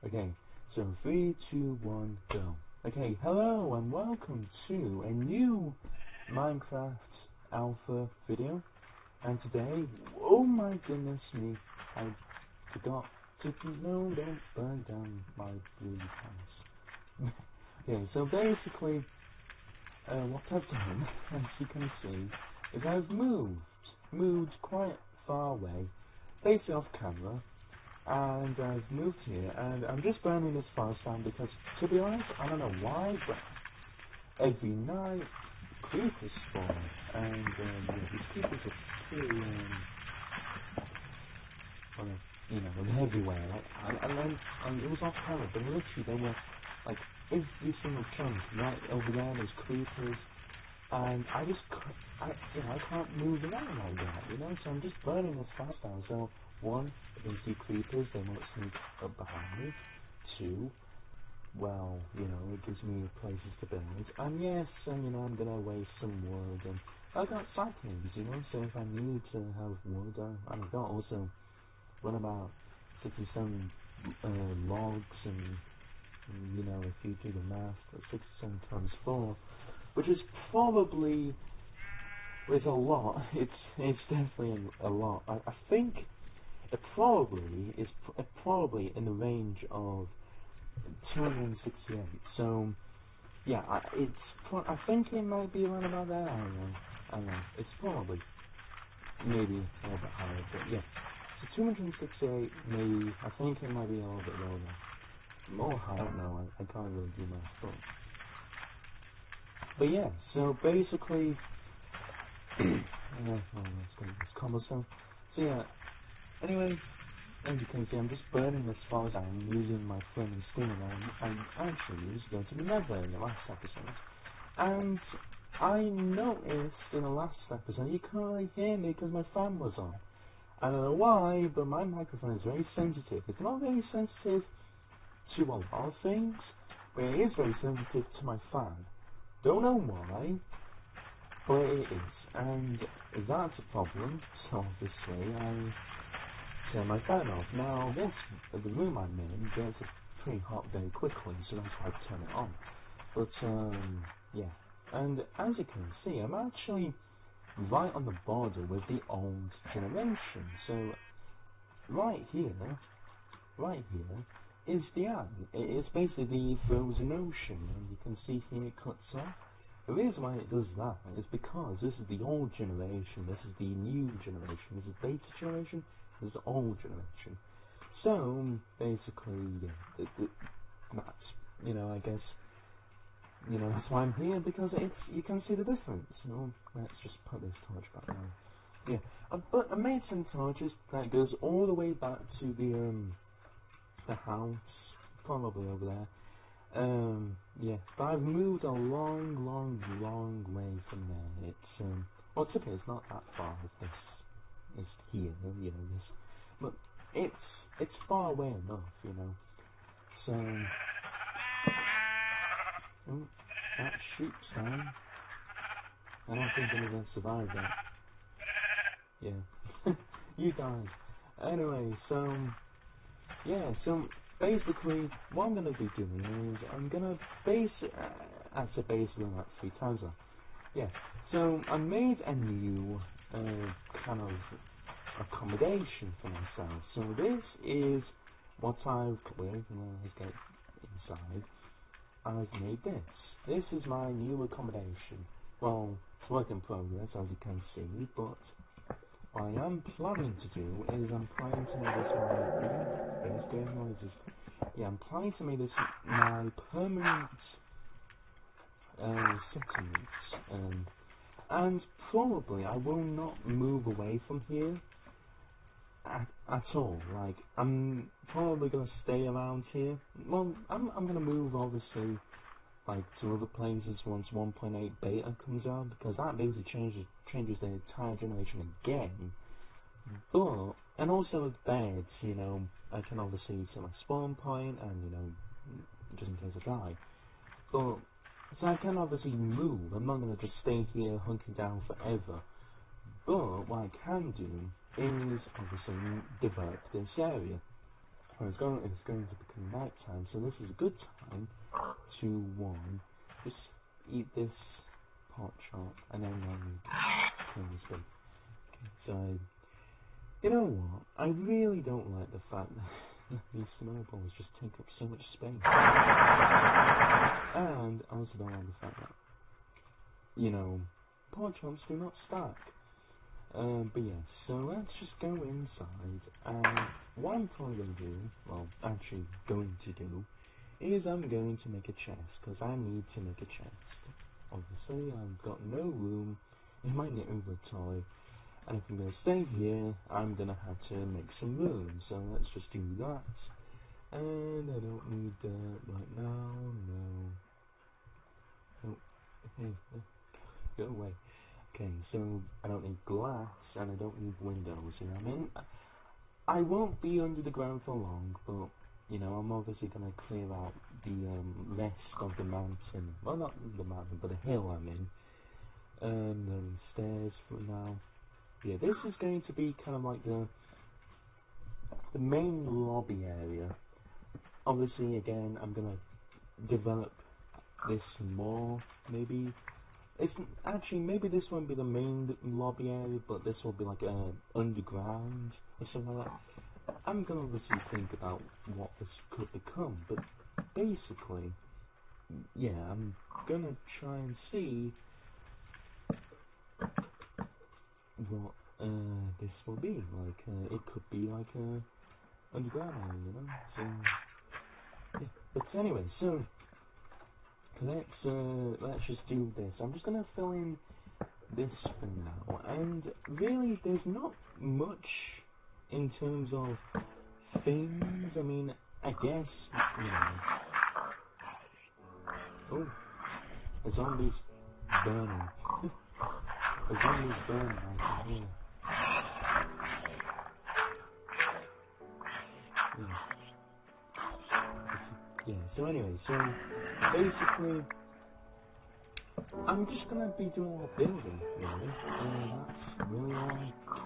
Okay, so 3, 2, 1, go. Okay, hello and welcome to a new Minecraft Alpha video. And today, oh my goodness me, I forgot to don't burn down my blue house. Okay, so basically, what I've done, as you can see, is I've moved quite far away, basically off camera. And I've moved here, and I'm just burning this forest down because, to be honest, I don't know why, but every night creepers spawn, and yeah, these creepers are pretty, well, you know, they're everywhere. And it was off camera, but literally they were like every single chunk right over there. There's creepers, and I can't move around like that, you know. So I'm just burning this forest down. So. 1, I can see creepers, they won't sneak up behind me. 2, well, you know, it gives me places to build. And yes, you know, I'm gonna waste some wood, and I got saplings, you know, so if I need to have wood, I got also run about 67 logs, and, you know, if you do the math, that's 67 times 4, which is probably, with a lot, it's definitely a lot. I think it probably in the range of 268. So yeah, I think it might be around about there. I don't know. It's probably maybe a little bit higher, but yeah. So 268, maybe. I think it might be a little bit lower. More high, I don't know. I can't really do math, but yeah. So basically, let's go this cobblestone. So yeah. Anyway, as you can see, I'm just burning as far as I'm using my flame and steel, and I actually used to go to the nether in the last episode. And I noticed in the last episode you can't really hear me because my fan was on. I don't know why, but my microphone is very sensitive. It's not very sensitive to a lot of things, but it is very sensitive to my fan. Don't know why, but it is. And that's a problem, so obviously I turn my fan off. Now the room I'm in gets pretty hot very quickly, so that's why I turn it on. But yeah, and as you can see, I'm actually right on the border with the old generation. So right here is the end. It's basically the frozen ocean, and you can see here it cuts off. The reason why it does that is because this is the old generation, this is the new generation, this is beta generation, this is the old generation. So basically, yeah, that's, you know, I guess, you know, that's why I'm here, because you can see the difference. You know, let's just put this torch back down. Yeah, but I made some torches that goes all the way back to the house, probably over there. Yeah, but I've moved a long way from there. It's, well, it's okay, it's not that far, it's here, you know, this, but it's far away enough, you know, so, oh, that sheep's down. I don't think I'm gonna survive that. Yeah, you guys. Anyway, so, yeah, so, basically, what I'm going to be doing is I'm going to I said basically like 3 times now. Yeah, so I made a new kind of accommodation for myself. So this is what I've with, let's get inside. I've made this. This is my new accommodation. Well, it's work in progress, as you can see, but what I am planning to do is I'm planning to make this I'm planning to make this my permanent settlement, and probably I will not move away from here at all. Like, I'm probably gonna stay around here. Well, I'm gonna move obviously like to other places once 1.8 beta comes out, because that basically changes the entire generation again. But, and also with beds, you know, I can obviously set my spawn point, and, you know, just in case I die. But, so I can obviously move. I'm not going to just stay here hunting down forever. But what I can do is obviously develop this area. it's going to become night time, so this is a good time to just eat this pork chop and then turn this big. Okay, so you know what? I really don't like the fact that these snowballs just take up so much space. And I also don't like the fact that, you know, pork chops do not stack. But yeah, so let's just go inside, and what I'm probably going to do, well, actually going to do, is I'm going to make a chest, because I need to make a chest. Obviously, I've got no room in my inventory, and if I'm going to stay here, I'm going to have to make some room, so let's just do that. And I don't need that right now, no. Oh, go away. Okay, so I don't need glass, and I don't need windows, you know what I mean? I won't be under the ground for long, but, you know, I'm obviously going to clear out the rest of the mountain. Well, not the mountain, but the hill I'm in. The stairs for now. Yeah, this is going to be kind of like the main lobby area. Obviously, again, I'm going to develop this more, maybe. Actually, maybe this won't be the main lobby area, but this will be like underground or something like that. I'm gonna obviously think about what this could become, but basically, yeah, I'm gonna try and see what this will be. Like, it could be like a underground area, you know. So, yeah. But anyway, so. Let's just do this. I'm just gonna fill in this for now, and really there's not much in terms of things. I mean, I guess, you know. Oh, the zombie's burning. The zombie's burning, I can hear. Yeah, so anyway, so basically I'm just gonna be doing a lot of building, really. That's really all I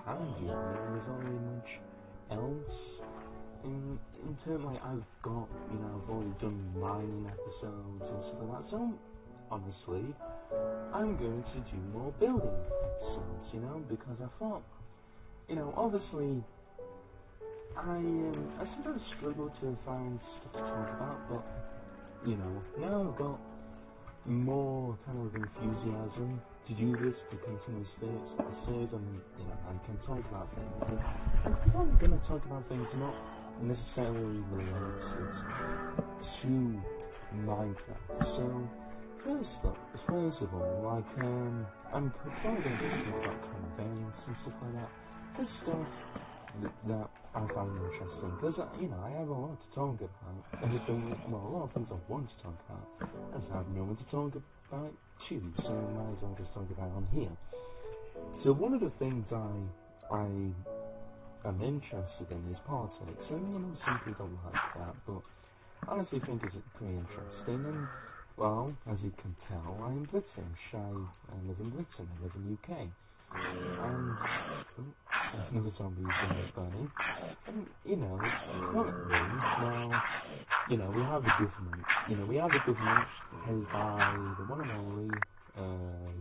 can do. There's not really much else. In terms, like, I've got, you know, I've already done mining episodes and stuff like that, so honestly, I'm going to do more building episodes, you know, because I thought, you know, obviously, I sometimes struggle to find stuff to talk about, but, you know, now I've got more kind of enthusiasm to do this, to continue this, and, you know, I can talk about things. I'm probably going to talk about things not necessarily related to Minecraft. So, first of all, like, I'm probably going to talk about kind of events and stuff like that. Just stuff that I find interesting, because, you know, I have a lot to talk about. A lot of things I want to talk about. I just have no one to talk about too, so I might as well just talk about it on here. So one of the things I am interested in is politics, and, you know, some people don't like that, but I honestly think it's pretty interesting, and, well, as you can tell, I am British. I live in Britain, I live in the UK. And another zombie is burning. And, you know, currently, now, you know, we have a government. You know, we have a government headed by the one and only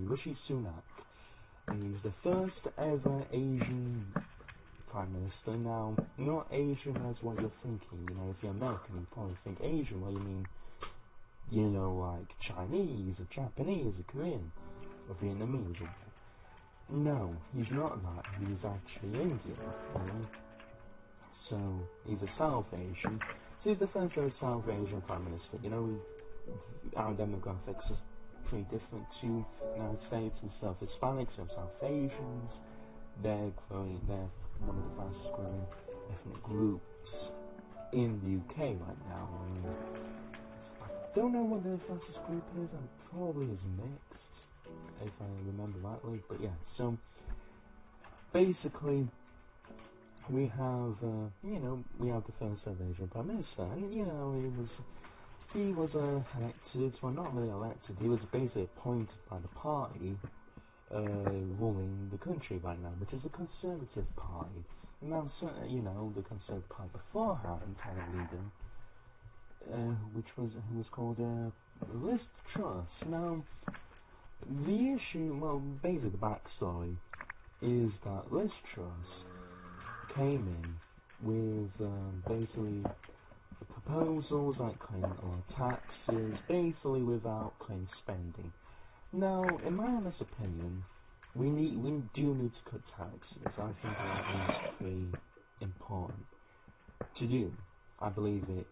Rishi Sunak. And he's the first ever Asian Prime Minister. Now, not Asian as what you're thinking. You know, if you're American, you probably think Asian. Well, you mean, you know, like Chinese, or Japanese, or Korean, or Vietnamese, or no, he's not that. He's actually Indian, you know? So, he's a South Asian. So he's the first ever South Asian Prime Minister. You know, our demographics are pretty different to the United States and stuff. Hispanics and South Asians, they're one of the fastest growing ethnic groups in the UK right now. I don't know what the fastest group is, and probably is mixed, if I remember rightly, but yeah, so basically we have, you know, we have the first ever Asian Prime Minister, and, you know, he was elected, well, not really elected, he was basically appointed by the party ruling the country right now, which is the Conservative Party. Now, so, you know, the Conservative Party beforehand had a leader, who was called Liz Truss. Now, the issue, well, basically the backstory is that Liz Truss came in with basically proposals like cutting all taxes, basically without clean spending. Now, in my honest opinion, we do need to cut taxes. I think that is pretty important to do. I believe it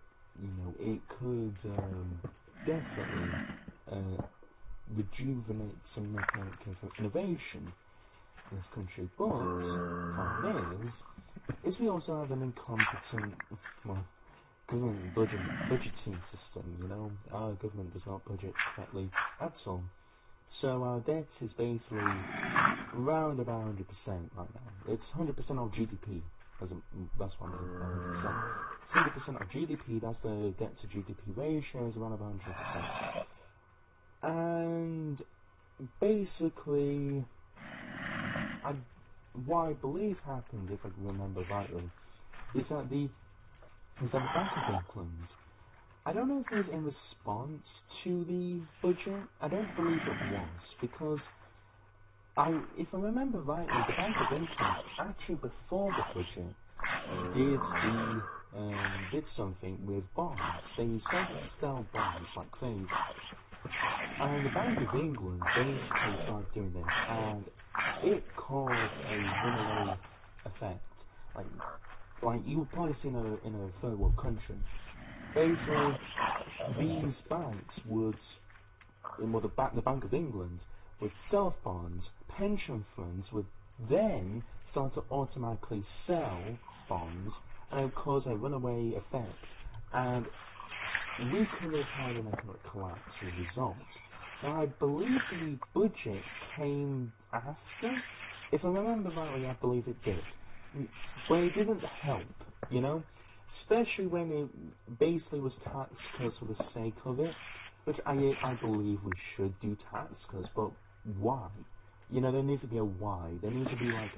could definitely rejuvenate some kind of innovation in this country. But the problem is we also have an incompetent, government budgeting system. You know, our government does not budget correctly at all. So our debt is basically around about 100% right now. It's 100% of GDP. That's what I mean. 100% of GDP. That's the debt to GDP ratio is around about 100%. And basically, what I believe happened, if I can remember rightly, is that the Bank of England, I don't know if it was in response to the budget. I don't believe it was, because if I remember rightly, the Bank of England actually before the budget did something with bonds. They started to sell bonds like crazy, and the Bank of England basically started doing this, and it caused a runaway effect. Like you've probably seen in a third world country. Basically, these banks would, the Bank of England would sell bonds, pension funds would then start to automatically sell bonds, and it would cause a runaway effect, and we could have had an economic collapse as a result. Now, I believe the budget came after. If I remember rightly, I believe it did. But it didn't help, you know? Especially when it basically was tax cuts for the sake of it, which I believe we should do tax cuts, but why? You know, there needs to be a why. There needs to be, like,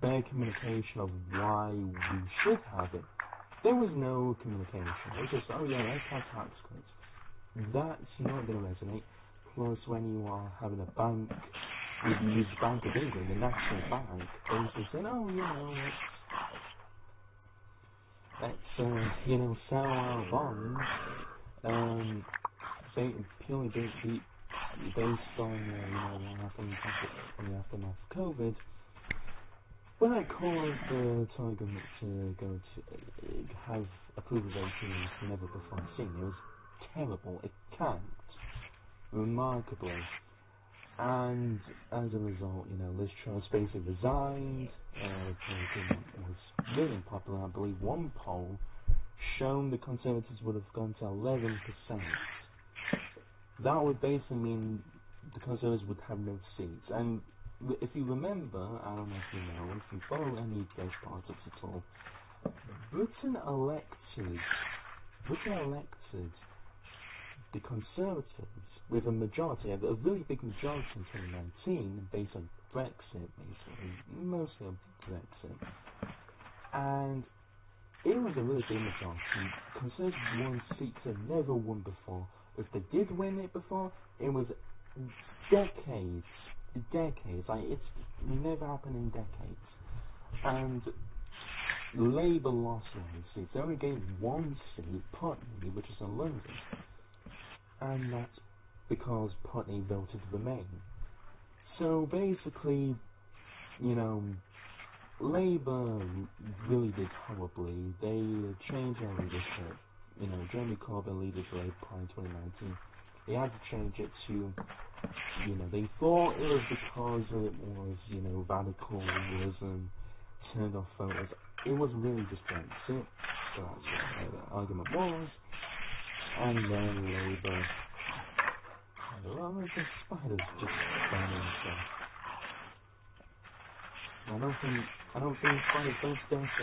better communication of why we should have it. There was no communication. It was just, oh yeah, let's have tax cuts. That's not going to resonate. Plus, when you are having a bank, you use the Bank of England, the National Bank, basically saying, oh, you know, let's sell our bonds, purely based on, what happened in the aftermath of COVID. When I caused the Tory government to go to have approval ratings never before seen, it was terrible. It tanked remarkably, and as a result, Liz Truss basically resigned. The government was really unpopular. I believe one poll shown the Conservatives would have gone to 11%. That would basically mean the Conservatives would have no seats. And if you remember, I don't know if you know, if you follow any British politics at all, Britain elected the Conservatives with a majority, a really big majority in 2019, based on Brexit, basically, mostly on Brexit. And it was a really big majority. Conservatives won seats they've never won before. If they did win it before, it was decades. Like, it's never happened in decades. And Labour lost one seat. They only gained one seat, Putney, which is in London. And that's because Putney voted to remain. So basically, Labour really did horribly. They changed their leadership. Jeremy Corbyn leaded Labour Party in 2019. They had to change it to, they thought it was because it was, radicalism, turned off voters. It was really just Brexit. So that's what the argument was. And then Labour. Oh, the spider's just burning stuff. I don't think spiders don't dance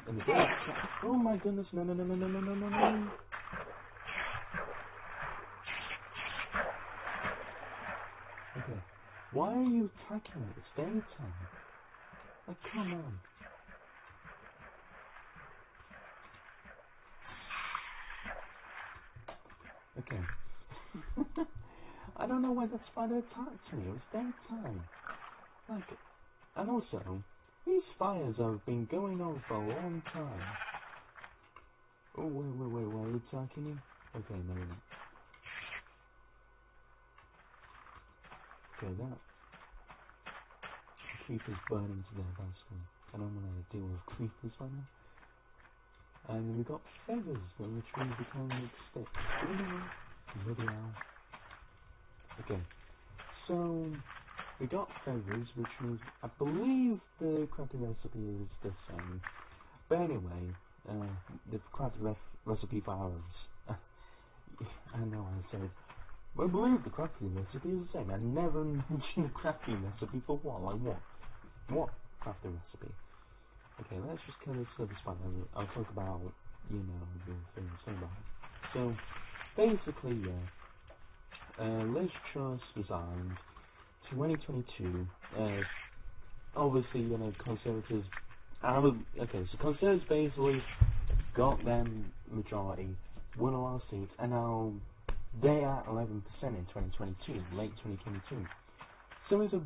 in the dark. Oh my goodness, no. Okay. Why are you attacking me? It's daytime. Like, come on. Okay. I don't know why the spider attacked me. It was daytime. Like, and also, these fires have been going on for a long time. Oh, wait, why are you attacking me? Okay, no, you're not. Okay, that creeper's burning to death, basically. I don't want to deal with creepers right now. And we got feathers, which means we can make sticks. Bloody hell. Okay, so we got feathers, which means I believe the crafting recipe is the same. But anyway, the crafting recipe for arrows. I know I said, well, I believe the crafting recipe is the same. I never mentioned the crafting recipe for what? Like what? What crafting recipe? Okay, let's just kill this service file. I'll talk about, you know, the things about it. So, basically, yeah, Liz Truss resigned. 2022, obviously, you know, Conservatives, okay, so Conservatives basically got them majority, won a lot of seats, and now they are 11% in 2022, late 2022. So it's a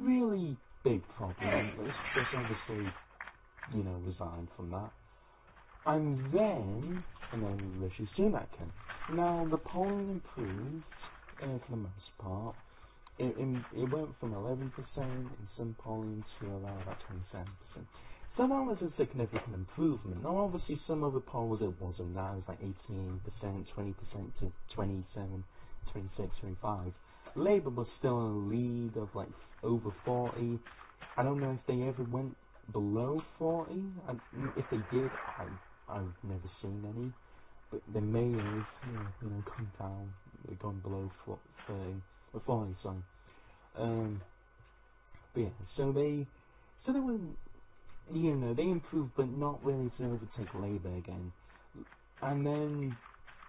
really big problem. Liz Truss obviously, you know, resigned from that. And then Rishi Sunak came. Now, the polling improved, for the most part. It went from 11% in some polling to around about 27%. So that was a significant improvement. Now, obviously, some other polls it wasn't. That was like 18%, 20% to 27, 26, 25. Labour was still in a lead of like over 40. I don't know if they ever went below 40. If they did, I've never seen any. But they may have, you know, come down, gone below 30. 40, sorry. But yeah, so they were, you know, they improved, but not really to overtake Labour again. And then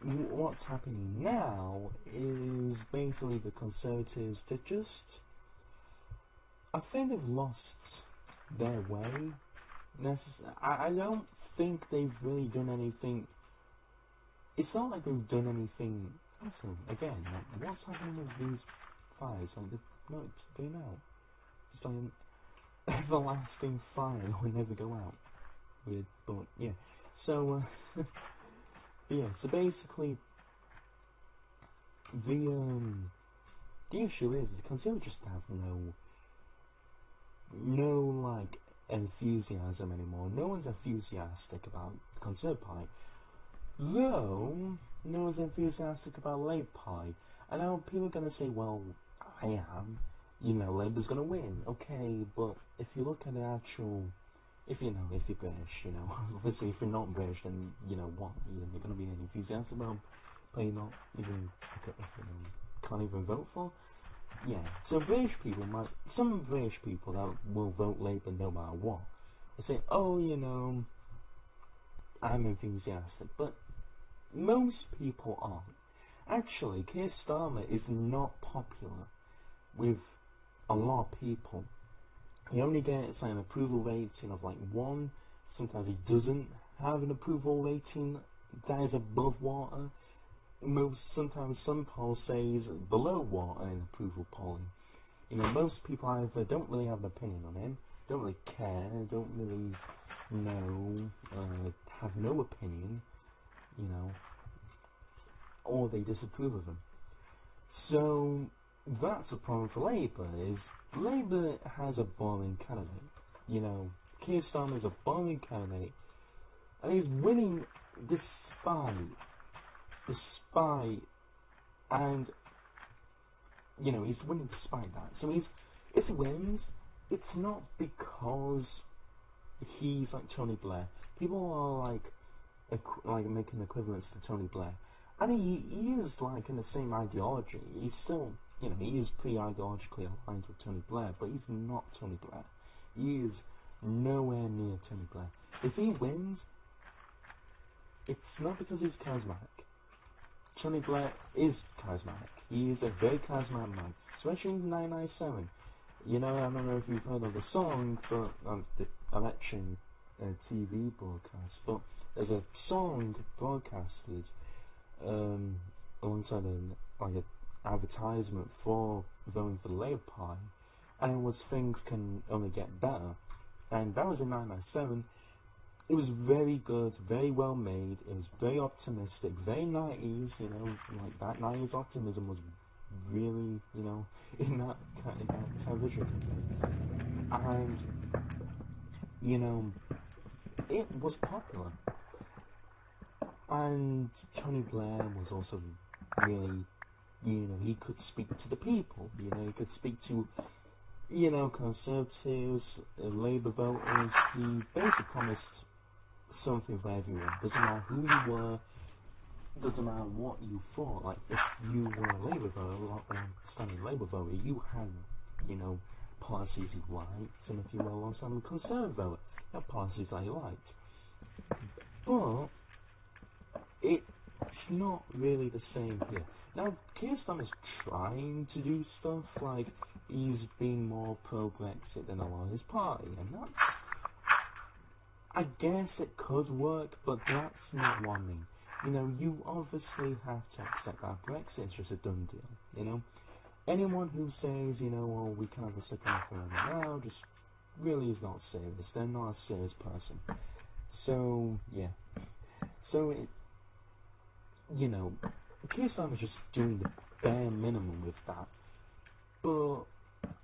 what's happening now is basically the Conservatives, they just, I think they've lost their way. I don't think they've really done anything. It's not like they've done anything. Also, again, like, what's happening with these fires? Like, they're not going out. It's like an everlasting fire that will never go out. Weird, but yeah. So, yeah. So basically, the issue is the Conservatives just have no like enthusiasm anymore. No one's enthusiastic about the Conservative Party. Though, no one's enthusiastic about Labour Party. I know people are going to say, well, I am. You know, Labour's going to win. Okay, but if you look at the actual, if you're British, you know, obviously if you're not British, then, you know, what? You're going to be enthusiastic about, but you're not even, can't even vote for? Yeah, so some British people that will vote Labour no matter what, they say, oh, you know, I'm enthusiastic, but most people aren't. Actually, Keir Starmer is not popular with a lot of people. He only gets like, an approval rating of like 1. Sometimes he doesn't have an approval rating that is above water. Sometimes some polls say he's below water in approval polling. You know, most people either don't really have an opinion on him, don't really care, don't really know, have no opinion, you know, or they disapprove of him. So that's a problem for Labour, is Labour has a boring candidate. You know, Keir Starmer is a boring candidate, and he's winning despite, and, you know, he's winning despite that. So if he wins, it's not because he's like Tony Blair. People are like making equivalents to Tony Blair. I mean, he is like in the same ideology. He's still, you know, he is pretty ideologically aligned with Tony Blair, but he's not Tony Blair. He is nowhere near Tony Blair. If he wins, it's not because he's charismatic. Tony Blair is charismatic. He is a very charismatic man, especially in 1997. You know, I don't know if you've heard of the song, but the election TV broadcast, but there's a song broadcasted alongside an advertisement for voting for the Labour Party, and it was things can only get better. And that was in 1997. It was very good, very well made. It was very optimistic, very 90s. You know, like that 90s optimism was really, you know, in that television campaign, and you know, it was popular. And Tony Blair was also really, you know, he could speak to the people. You know, he could speak to, you know, conservatives, Labour voters. He basically promised something for everyone. Doesn't matter who you were, doesn't matter what you thought. Like, if you were a Labour voter or standing Labour voter, you had, you know, policies you liked, and if you were a long-standing Conservative voter, you had policies that you liked. But it's not really the same here. Now, Keir Starmer's trying to do stuff, like, he's been more pro-Brexit than a lot of his party, and that's, I guess it could work, but that's not what I mean. You know, you obviously have to accept that Brexit is just a done deal, you know? Anyone who says, you know, well, we can have a second referendum now, just really is not serious. They're not a serious person. So, yeah. So, you know, Keir Starmer's just doing the bare minimum with that. But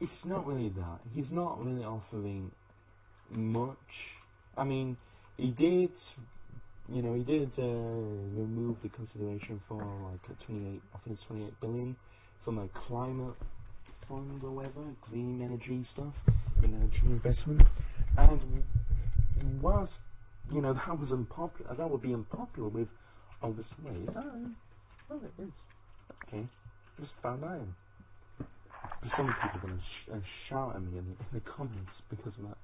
it's not really that. He's not really offering much. I mean, he did, you know, remove the consideration for like a 28, I think it's 28 billion from a climate fund or whatever, green energy stuff, energy investment. And whilst, you know, that was unpopular, that would be unpopular with, obviously, is that, oh, it is, okay, just found iron. Some people are going to shout at me in the comments because of that.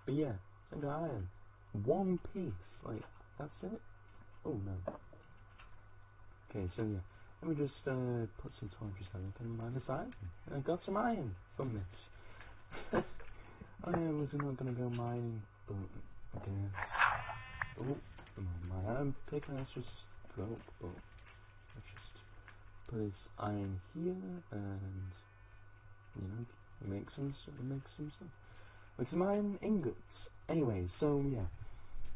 But yeah, I got iron. One piece, like, that's it? Oh no. Okay, so yeah, let me just put some torches down and minus iron. I got some iron from this. I was not going to go mining, but okay. Oh, my iron pickaxe just broke, but let's just put this iron here and, you know, make some stuff. With some iron ingots. Anyway, so yeah,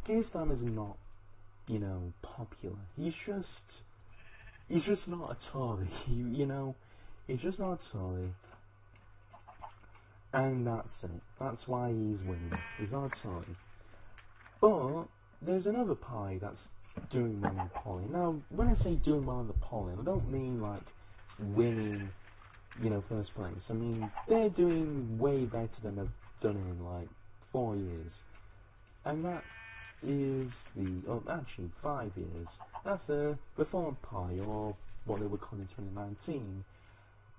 Keir Starmer's not, you know, popular. He's just not a Tory. You know, he's just not a Tory, and that's it. That's why he's winning. He's not a Tory. But there's another party that's doing well in polling. Now, when I say doing well in the polling, I don't mean like winning, you know, first place. I mean, they're doing way better than they've done in like 4 years. And that is actually 5 years. That's the Reform Party, or what they were calling in 2019,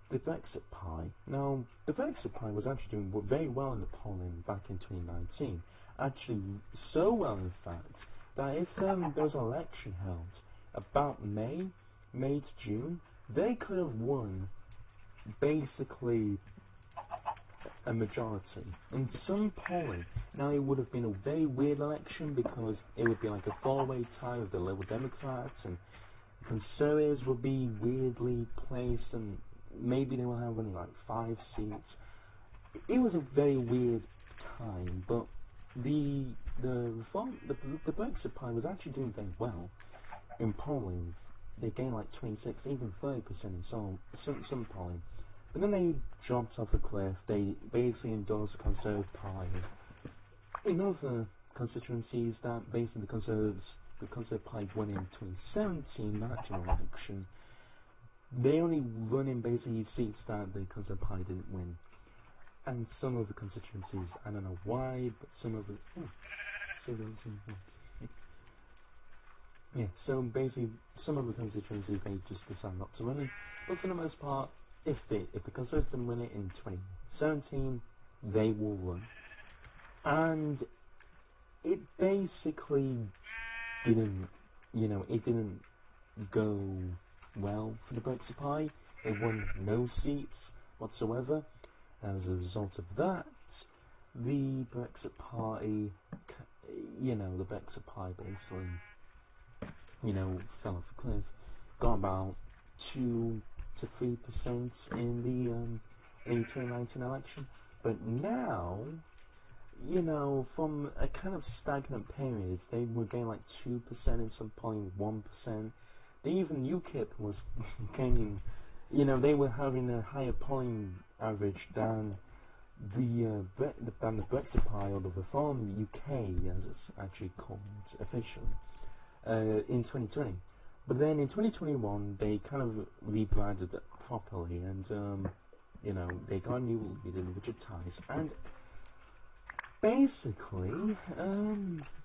the Brexit Party. Now, the Brexit Party was actually doing very well in the polling back in 2019. Actually, so well in fact, that if there was an election held about May to June, they could have won basically a majority in some polling. Now, it would have been a very weird election because it would be like a four-way tie with the Liberal Democrats, and Conservatives would be weirdly placed, and maybe they will have only like 5 seats. It was a very weird time, but the Brexit Party was actually doing very well in polling. They gained like 26, even 30% in some polling. But then they dropped off a cliff. They basically endorsed the Conservative Party. In other constituencies, that basically the Conservative Party won in 2017, that general election. They only won in basically seats that the Conservative Party didn't win. And some of the constituencies, I don't know why, but some of the... yeah, so basically, some of the constituencies, they just decided not to win it. But for the most part, if the Conservatives didn't win it in 2017, they will win. And it basically didn't, you know, it didn't go well for the Brexit Party. They won no seats whatsoever. As a result of that, the Brexit Party, you know, basically, you know, fell off a cliff. got about 2 to 3% in the 2019 election. But now, you know, from a kind of stagnant period, they were getting like 2% at some point, 1%. Even UKIP was gaining, you know, they were having a higher polling average than the Brexit Party, or the Reform UK, as it's actually called officially, in 2020. But then in 2021, they kind of rebranded it properly, and you know, they got a new leader, Richard Tice, and basically,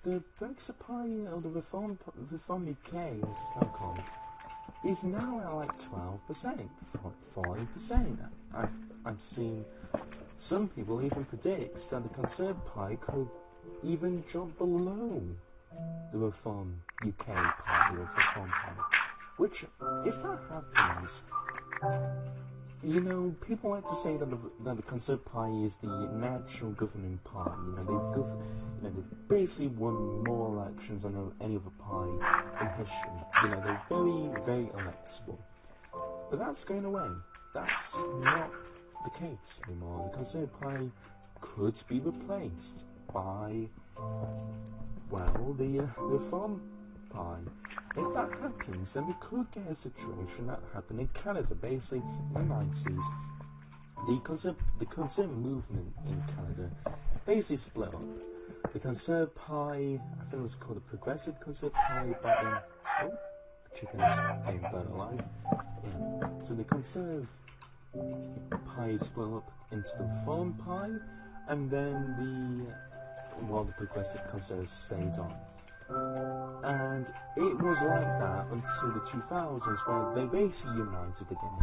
the Brexit Party, or the Reform UK, as it's kind of called, is now at like 12%, 40%. I've seen some people even predict that the Conservative Party could even drop below the Reform UK Party, or Reform Party. Which, if that happens, you know, people like to say that the Conservative Party is the natural governing party. You know, they've basically won more elections than any other party in history. You know, they're very, very electable. But that's going away. That's not the case anymore. The Conservative Party could be replaced by, well, the Reform Party. If that happens, then we could get a situation that happened in Canada, basically in the 90s. The Conservative movement in Canada basically split up. The Conservative Party, I think it was called the Progressive Conservative Party back then. Oh, the chicken is being burnt alive. Yeah. So the Conservative Party split up into the Reform Party, and then the Progressive Conservatives stayed on. And it was like that until the 2000s, where they basically united again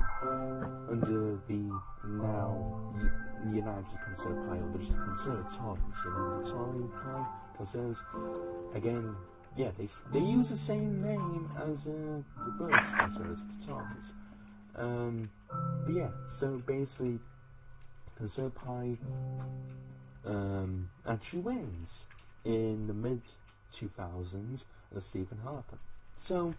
under the now United Conservative Party, or just Conservative Tories, you know, the Tory Party, Conservatives. Again, yeah, they use the same name as the British Conservatives, the Tories. But yeah, so basically, Conservative Party actually wins in the mid 2000s with Stephen Harper. So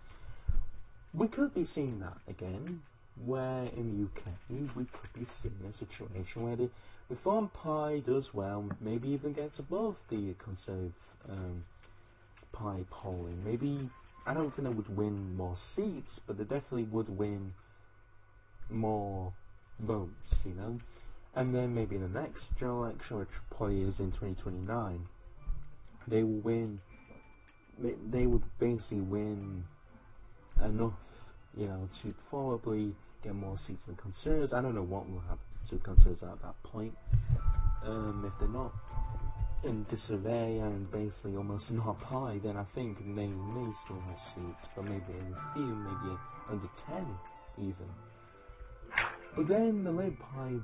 we could be seeing that again, where in the UK we could be seeing a situation where the Reform Party does well, maybe even gets above the Conservative Party polling. Maybe, I don't think they would win more seats, but they definitely would win more votes, you know. And then maybe in the next general election, which probably is in 2029, they will win. They would basically win enough, you know, to probably get more seats than Conservatives. I don't know what will happen to Conservatives at that point. If they're not in disarray and basically almost not high, then I think they may still have seats, but maybe in a few, maybe under 10 even. But then the Labour Party,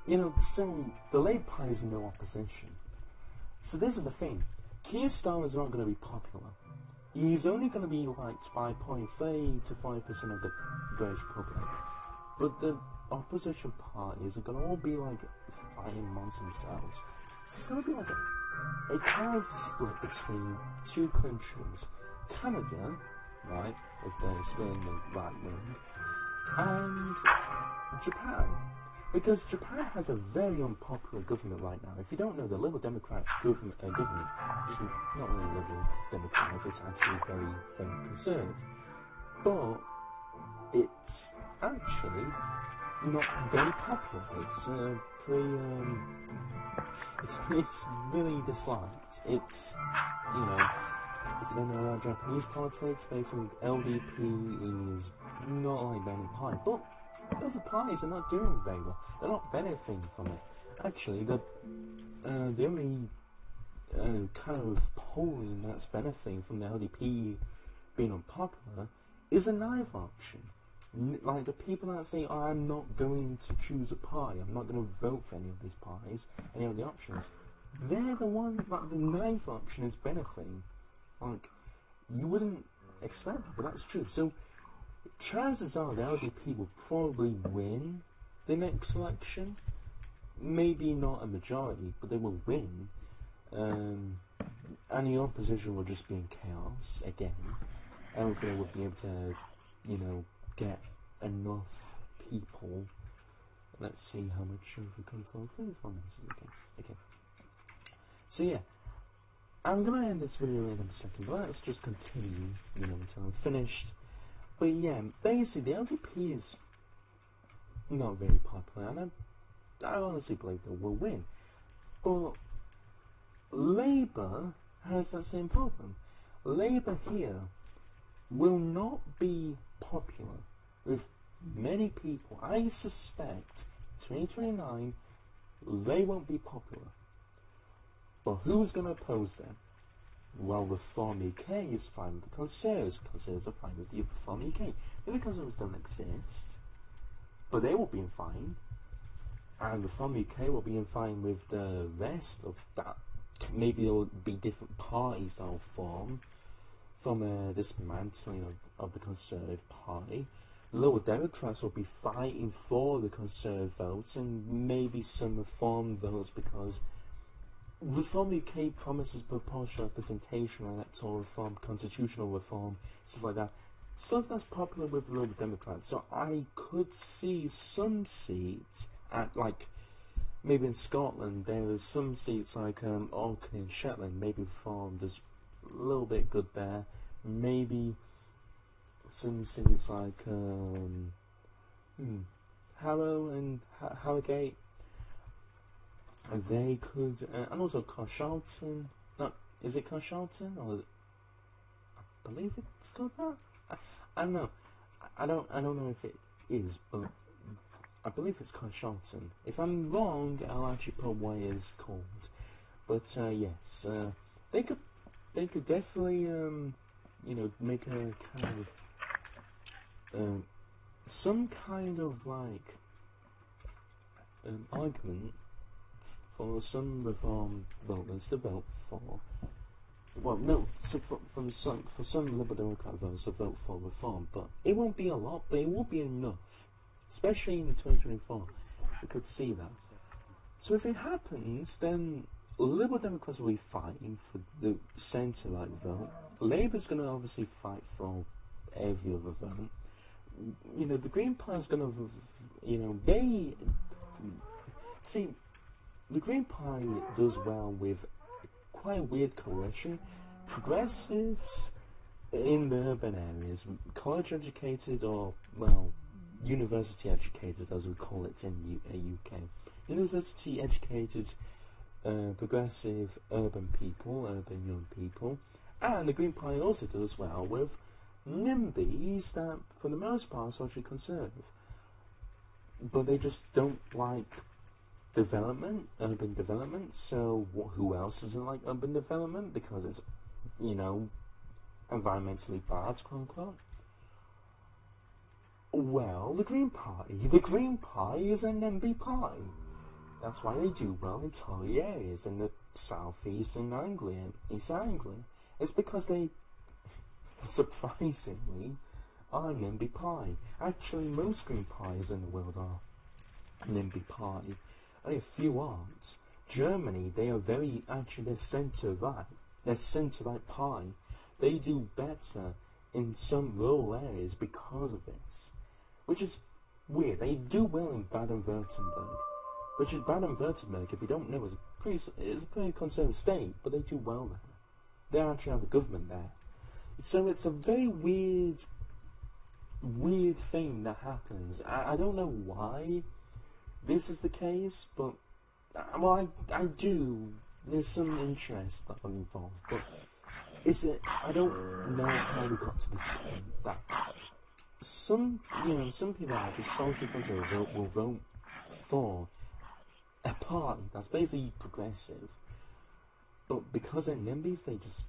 you know, still, the Labour Party is no opposition. So this is the thing. Keir Starmer is not going to be popular. He's only going to be liked by 0.3 to 5% of the British public. But the opposition parties are going to all be like fighting amongst themselves. It's going to be like a kind of split between two countries. Canada, right, if they're still in the right wing, and Japan. Because Japan has a very unpopular government right now. If you don't know, the Liberal Democrat government is not really Liberal Democrat, it's actually very, very conservative. But it's actually not very popular. It's it's really disliked. It's, you know, if you don't know about Japanese politics, basically LDP is not like that in party. But other parties are not doing very well. They're not benefiting from it. Actually, the only kind of polling that's benefiting from the LDP being unpopular is a knife option. Like the people that say, oh, I'm not going to choose a party, I'm not going to vote for any of these parties, any of the options, they're the ones that the knife option is benefiting. Like, you wouldn't expect that, but that's true. So chances are the LDP will probably win the next election. Maybe not a majority, but they will win. And the opposition will just be in chaos again. I don't think they will be able to you know, get enough people. Let's see how much of the control 34 minutes. Okay. So yeah, I'm gonna end this video in a second, but let's just continue, you know, until I'm finished. But yeah, basically the LDP is not very popular, and I honestly believe they will win. But Labour has that same problem. Labour here will not be popular with many people. I suspect 2029 they won't be popular. But who's going to oppose them? Well, Reform UK is fine with the Conservatives. Conservatives are fine with the Reform UK. The Conservatives don't exist, but they will be in fine. And Reform UK will be in fine with the rest of that. Maybe there will be different parties that will form from a dismantling of the Conservative Party. Liberal Democrats will be fighting for the Conservative votes and maybe some Reform votes, because Reform UK promises proportional representation, electoral reform, constitutional reform, stuff like that. Stuff that's popular with the Liberal Democrats. So I could see some seats at, like, maybe in Scotland there are some seats like Orkney and Shetland, maybe Reform does a little bit good there. Maybe some cities like Harrow and Harrogate, they could, and also Carshalton. No, is it Carshalton, or I believe it's called that? I don't know. I don't know if it is, but I believe it's Carshalton. If I'm wrong, I'll actually put what it is called. But yes, they could definitely you know, make a kind of some kind of like argument for some Reform voters to vote for. Well, no, so for some Liberal Democrat voters to vote for Reform, but it won't be a lot, but it will be enough, especially in 2024. We could see that. So if it happens, then Liberal Democrats will be fighting for the centre-right vote. Labour's going to obviously fight for every other vote. You know, the Green Party's going to, you know, they see. The Green Party does well with quite a weird coalition. Progressives in the urban areas, college educated, or, well, university educated as we call it in UK. University educated, progressive urban people, urban young people. And the Green Party also does well with NIMBYs that, for the most part, are socially conservative. But they just don't like development, urban development. So who else doesn't like urban development? Because it's, you know, environmentally bad, quote unquote. Well, the Green Party is an NIMBY party. That's why they do well in tory areas in the South East and Anglia, East Anglia. It's because they, surprisingly, are a NIMBY party. Actually, most Green parties in the world are a NIMBY party. Only a few aren't. Germany, they are very, actually, they're centre-right. They're centre-right party. They do better in some rural areas because of this. Which is weird. They do well in Baden-Württemberg. Which is Baden-Württemberg, if you don't know, is a pretty conservative state, but they do well there. They actually have a government there. So it's a very weird thing that happens. I don't know why this is the case, but well, I do. There's some interest that I'm involved, but I don't know how we got to this point. That some people are just social conservative will vote for a party that's basically progressive, but because they're NIMBYs, they just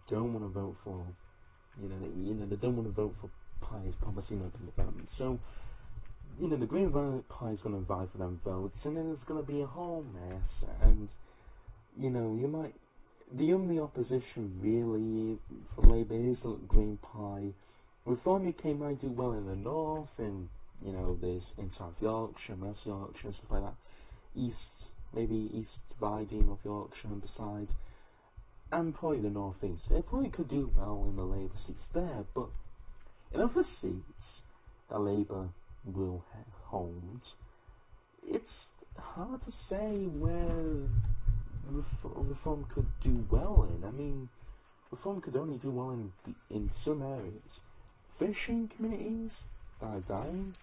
don't want to vote for, they don't want to vote for parties promising open development. So, the Green Party is going to vie for them votes, and then it's going to be a whole mess. And the only opposition really for Labour is the Green Party. Reform UK might do well in the north, and there's in South Yorkshire, West Yorkshire, stuff like that. Maybe East Riding of Yorkshire and beside, and probably the North East. They probably could do well in the Labour seats there, but in of the seats that Labour will hold, it's hard to say where Reform could do well in. I mean, Reform could only do well in some areas. Fishing communities that are dying,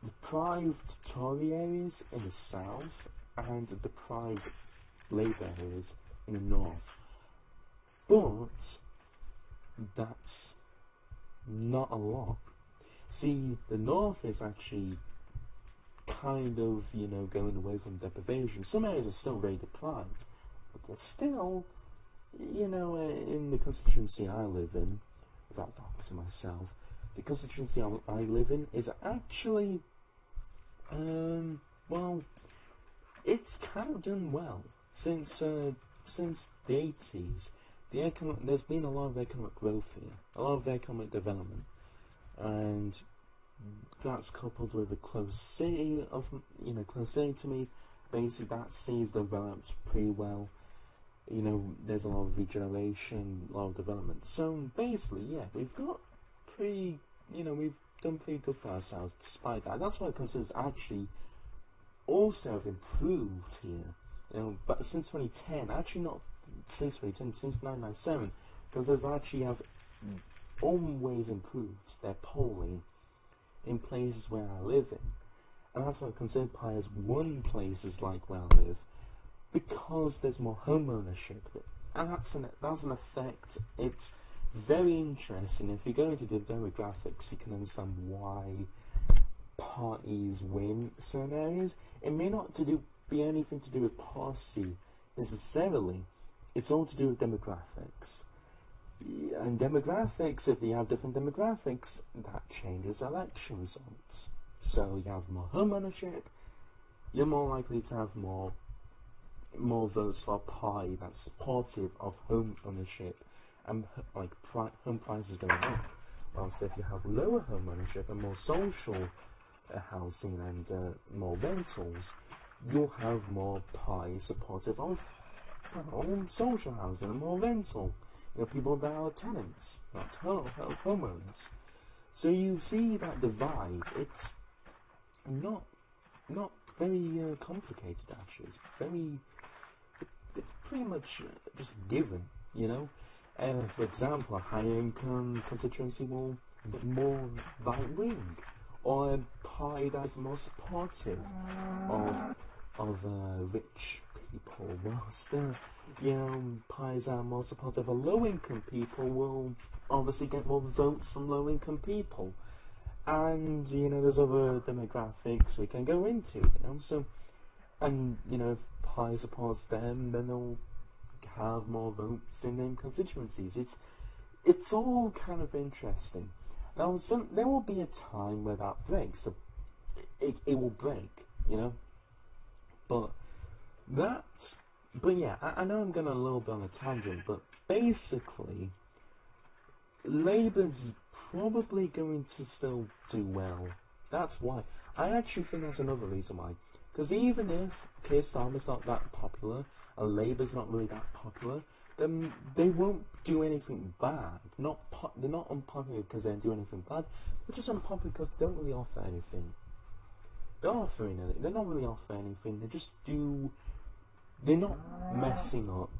deprived Tory areas in the south, and deprived Labour areas in the north. But that's not a lot. See, the north is actually kind of, going away from deprivation. Some areas are still very deprived, but they're still, in the constituency I live in, without talking to myself, the constituency I live in is actually, well, it's kind of done well since the 80s. There's been a lot of economic growth here, a lot of economic development, and that's coupled with a close city to me. Basically, that city's developed pretty well. There's a lot of regeneration, a lot of development. So basically, yeah, we've got we've done pretty good for ourselves despite that. That's why Conservatives actually also have improved here. But since 2010, actually not since 2010, since 1997, Conservatives actually have always improved their polling in places where I live in. And that's why Conservative Party has won places like where I live, because there's more home ownership. And that's an effect. It's very interesting. If you go into the demographics, you can understand why parties win certain areas. It may not be anything to do with policy necessarily. It's all to do with demographics. And demographics, if you have different demographics, that changes election results. So you have more home ownership, you're more likely to have more votes for a party that's supportive of home ownership and home prices going up. Whilst if you have lower home ownership and more social housing and more rentals, you'll have more parties supportive of social housing and more rental. People that are tenants, not homeowners. So you see that divide. It's not very complicated actually. It's pretty much just given, For example, a higher income constituency will be more right wing, or a party that's more supportive of rich people, whilst parties that are more supportive of low-income people will obviously get more votes from low-income people. And, there's other demographics we can go into, so, and, if party supports them, then they'll have more votes in their constituencies. It's all kind of interesting. Now, there will be a time where that breaks. So it will break, But yeah, I know I'm going a little bit on a tangent, but basically, Labour's probably going to still do well. That's why. I actually think that's another reason why. Because even if Keir Starmer's not that popular, and Labour's not really that popular, then they won't do anything bad. They're not unpopular because they don't do anything bad. They're just unpopular because they don't really offer anything. They're not really offering anything. They're not messing up.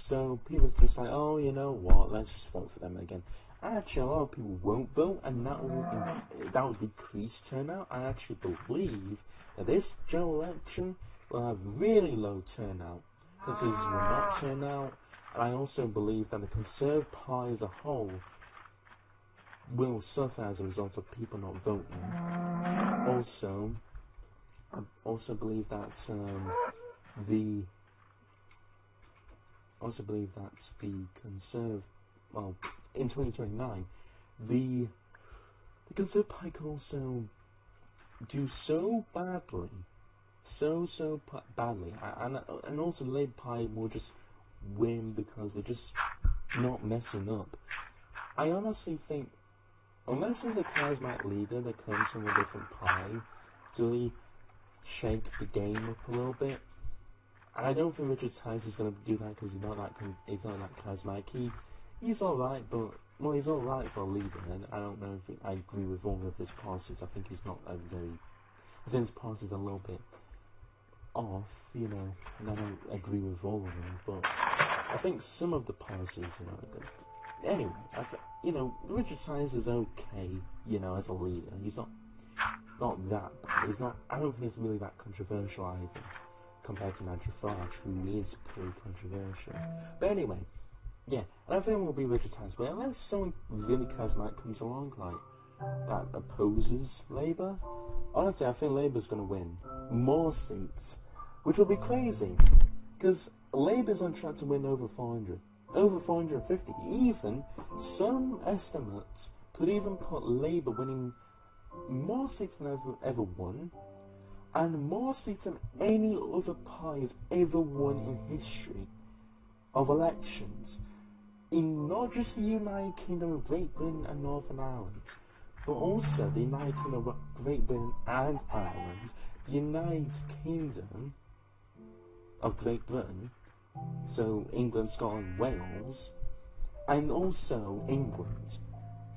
So people are just like, oh, you know what, let's just vote for them again. Actually, a lot of people won't vote, and that will decrease turnout. I actually believe that this general election will have really low turnout. Because will not turn out. And I also believe that the Conservative Party as a whole will suffer as a result of people not voting. Also, I also believe that the Conservative, well, in 2029, the Conservative Party could also do so badly, and also the Labour Party will just win because they're just not messing up. I honestly think, unless there's a charismatic leader that comes from a different party to really shake the game up a little bit, and I don't think Richard Tice is going to do that because he's not that charismatic. He's alright, but well, he's alright for a leader, and I don't know if I agree with all of his policies. I think he's not a very, I think his policies are a little bit off, you know, and I don't agree with all of them, but I think some of the policies, you know, are good. Anyway, you know, Richard Science is okay, you know, as a leader. He's not that bad. He's not, I don't think he's really that controversial either, compared to Nigel Farage, who is pretty controversial. But anyway, yeah, and I think it will be Richard Science, but unless someone really charismatic comes along, like, that opposes Labour, honestly, I think Labour's going to win more seats, which will be crazy, because Labour's on track to win over 400, over 450. Even some estimates could even put Labour winning more seats than ever won, and more seats than any other party has ever won in history of elections, in not just the United Kingdom of Great Britain and Northern Ireland, but also the United Kingdom of Great Britain and Ireland, the United Kingdom of Great Britain, so England, Scotland, Wales, and also England.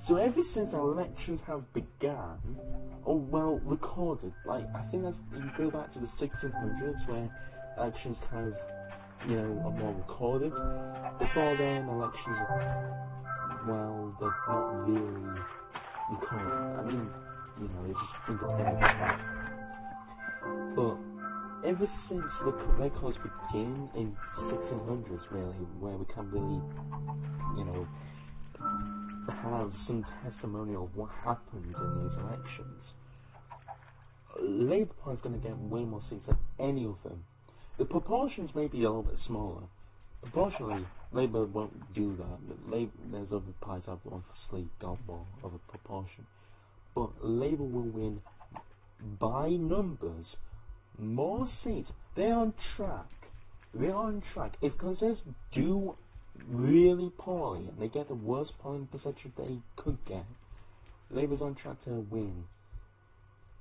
So ever since elections have begun, or well, recorded, like, I think that's, you go back to the 1600s where elections kind of, you know, are more recorded. Before then, elections are, well, they're not really recorded. I mean, you know, they're just independent. But ever since the records begin in 1600s, really, where we can really, you know, have some testimonial of what happened in these elections, Labour Party's going to get way more seats than any of them. The proportions may be a little bit smaller. Proportionally, Labour won't do that. There's other parties that have obviously got more of a proportion. But Labour will win by numbers more seats. They're on track. They're on track. If Conservatives do really poorly and they get the worst polling percentage they could get, Labour's on track to win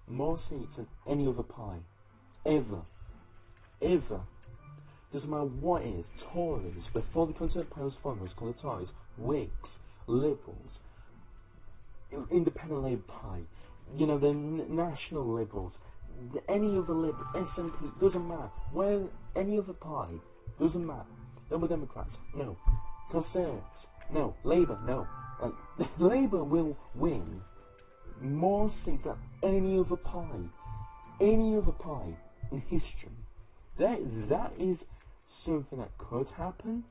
more seats than any other party. Ever. Ever. Doesn't matter what it is. Tories, before the Conservative Party was formed, it was called the Tories, Whigs, Liberals, Independent Labour Party, you know, the National Liberals, any other Liberal, SNP, doesn't matter. Where any other party, doesn't matter. No more Democrats, no. Conservatives, no. Labour, no. Like, Labour will win more seats than any other party. Any other party in history. That is something that could happen,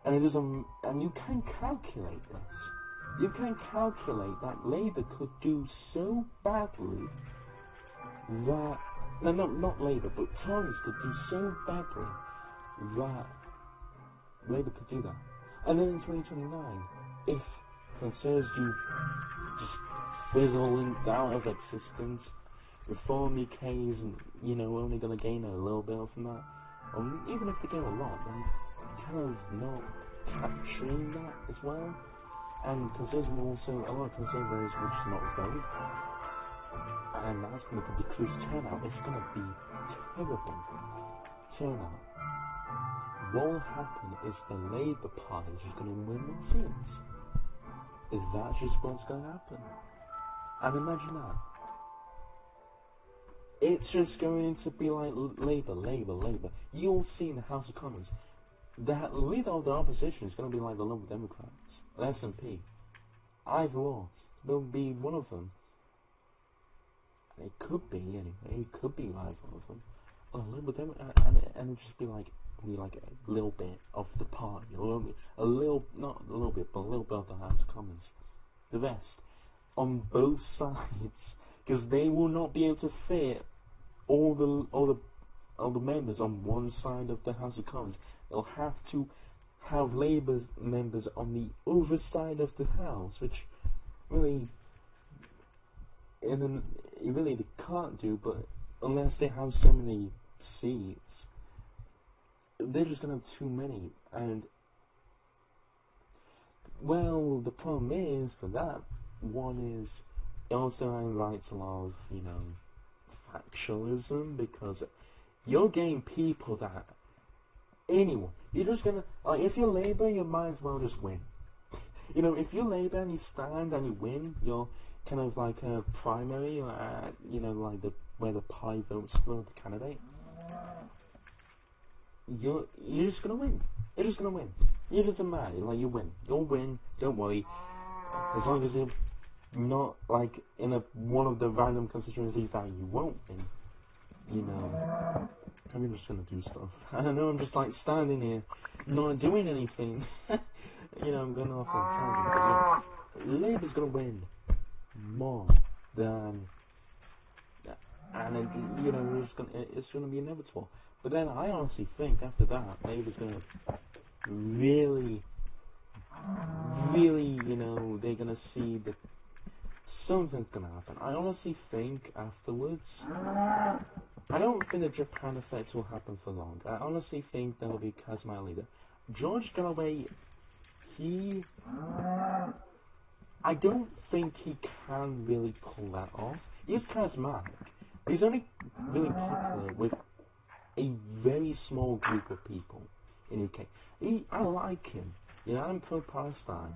and it doesn't. And you can calculate this. You can calculate that Labour could do so badly that not Labour, but Tories could do so badly that Labour could do that. And then in 2029, if Conservatives do just fizzle out of existence, Reform UK's, you know, only going to gain a little bit from that, or even if they gain a lot, then kind of not capturing that as well. And Conservatives will also, a lot of Conservatives will just not vote, and that's going to decrease turnout. It's going to be terrible turnout. What will happen is the Labour Party is just going to win more seats. Is that just what's going to happen? And imagine that. It's just going to be like Labour. You'll see in the House of Commons, the leader of the opposition is going to be like the Liberal Democrats, the SNP. Either or. There'll be one of them. It could be, anyway. It could be either of them. Or a Liberal Democrat, and it'll just be like a little bit of the party, not a little bit, but a little bit of the House of Commons. The rest, on both sides, because they will not be able to fit all the members on one side of the House of Commons. They'll have to have Labour members on the other side of the House, which really, they can't do. But unless they have so many seats, they're just gonna have too many. And well, the problem is for that one is it also invites a lot of, you know, factionalism, because you're getting people that anyone, you're just gonna, like, if you're Labour, you might as well just win. You know, if you're Labour and you stand and you win, you're kind of like a primary, you know, like where the party votes for the candidate. You're just gonna win. You're just gonna win. It doesn't matter. Like, you win. You'll win. Don't worry. As long as you're not like in one of the random constituencies that you won't win. You know, I'm just gonna do stuff. I don't know. I'm just like standing here, not doing anything. You know, I'm going off on tangent. But yeah, Labour's gonna win more than, and it, you know, it's gonna be inevitable. But then I honestly think after that, Labour's gonna really, you know, they're gonna see that something's gonna happen. I honestly think afterwards, I don't think the Japan effect will happen for long. I honestly think there will be a charismatic leader. George Galloway, I don't think he can really pull that off. He's charismatic. He's only really popular with a very small group of people in the UK. I like him. You know, I'm pro-Palestine,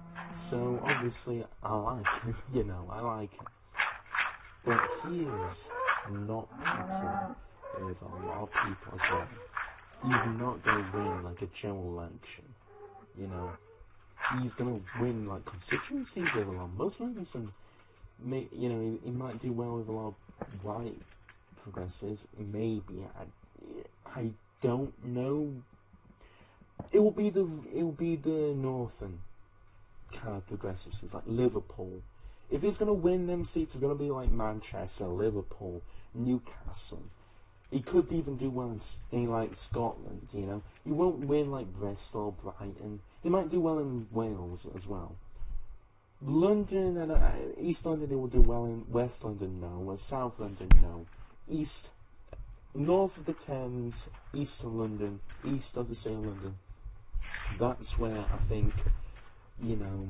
so obviously I like him. You know, I like him. But he is not popular with a lot of people as well. He's not going to win like a general election. You know, he's going to win like constituencies with a lot of Muslims, and you know, he might do well with a lot of white progressives. Maybe I don't know. It will be the northern kind of progressives, like Liverpool. If he's going to win them seats, it's going to be like Manchester, Liverpool, Newcastle. He could even do well in like Scotland, you know. He won't win like Bristol, Brighton. He might do well in Wales as well. London and East London, he will do well in. West London, no. South London, no. North of the Thames, east of London, east of the Sea of London. That's where I think, you know,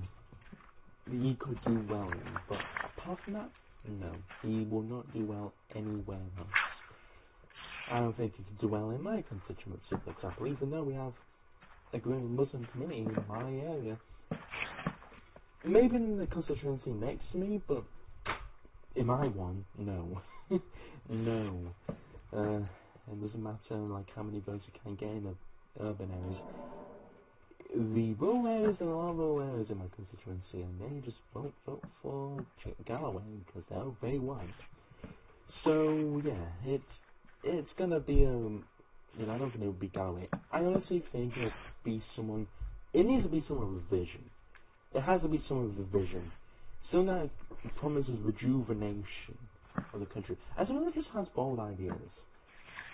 he could do well in. But apart from that, no. He will not do well anywhere else. I don't think he could do well in my constituency, for example, even though we have a growing Muslim community in my area. Maybe in the constituency next to me, but in my one, no. No. It doesn't matter like how many votes you can get in the urban areas. The rural areas, there are a lot of rural areas in my constituency, and they just won't vote for Galloway because they're very white. So yeah, it's gonna be you know, I don't think it would be Galloway. I honestly think it'll be someone. It needs to be someone with vision. It has to be someone with a vision. Someone that promises rejuvenation of the country. As someone that just has bold ideas.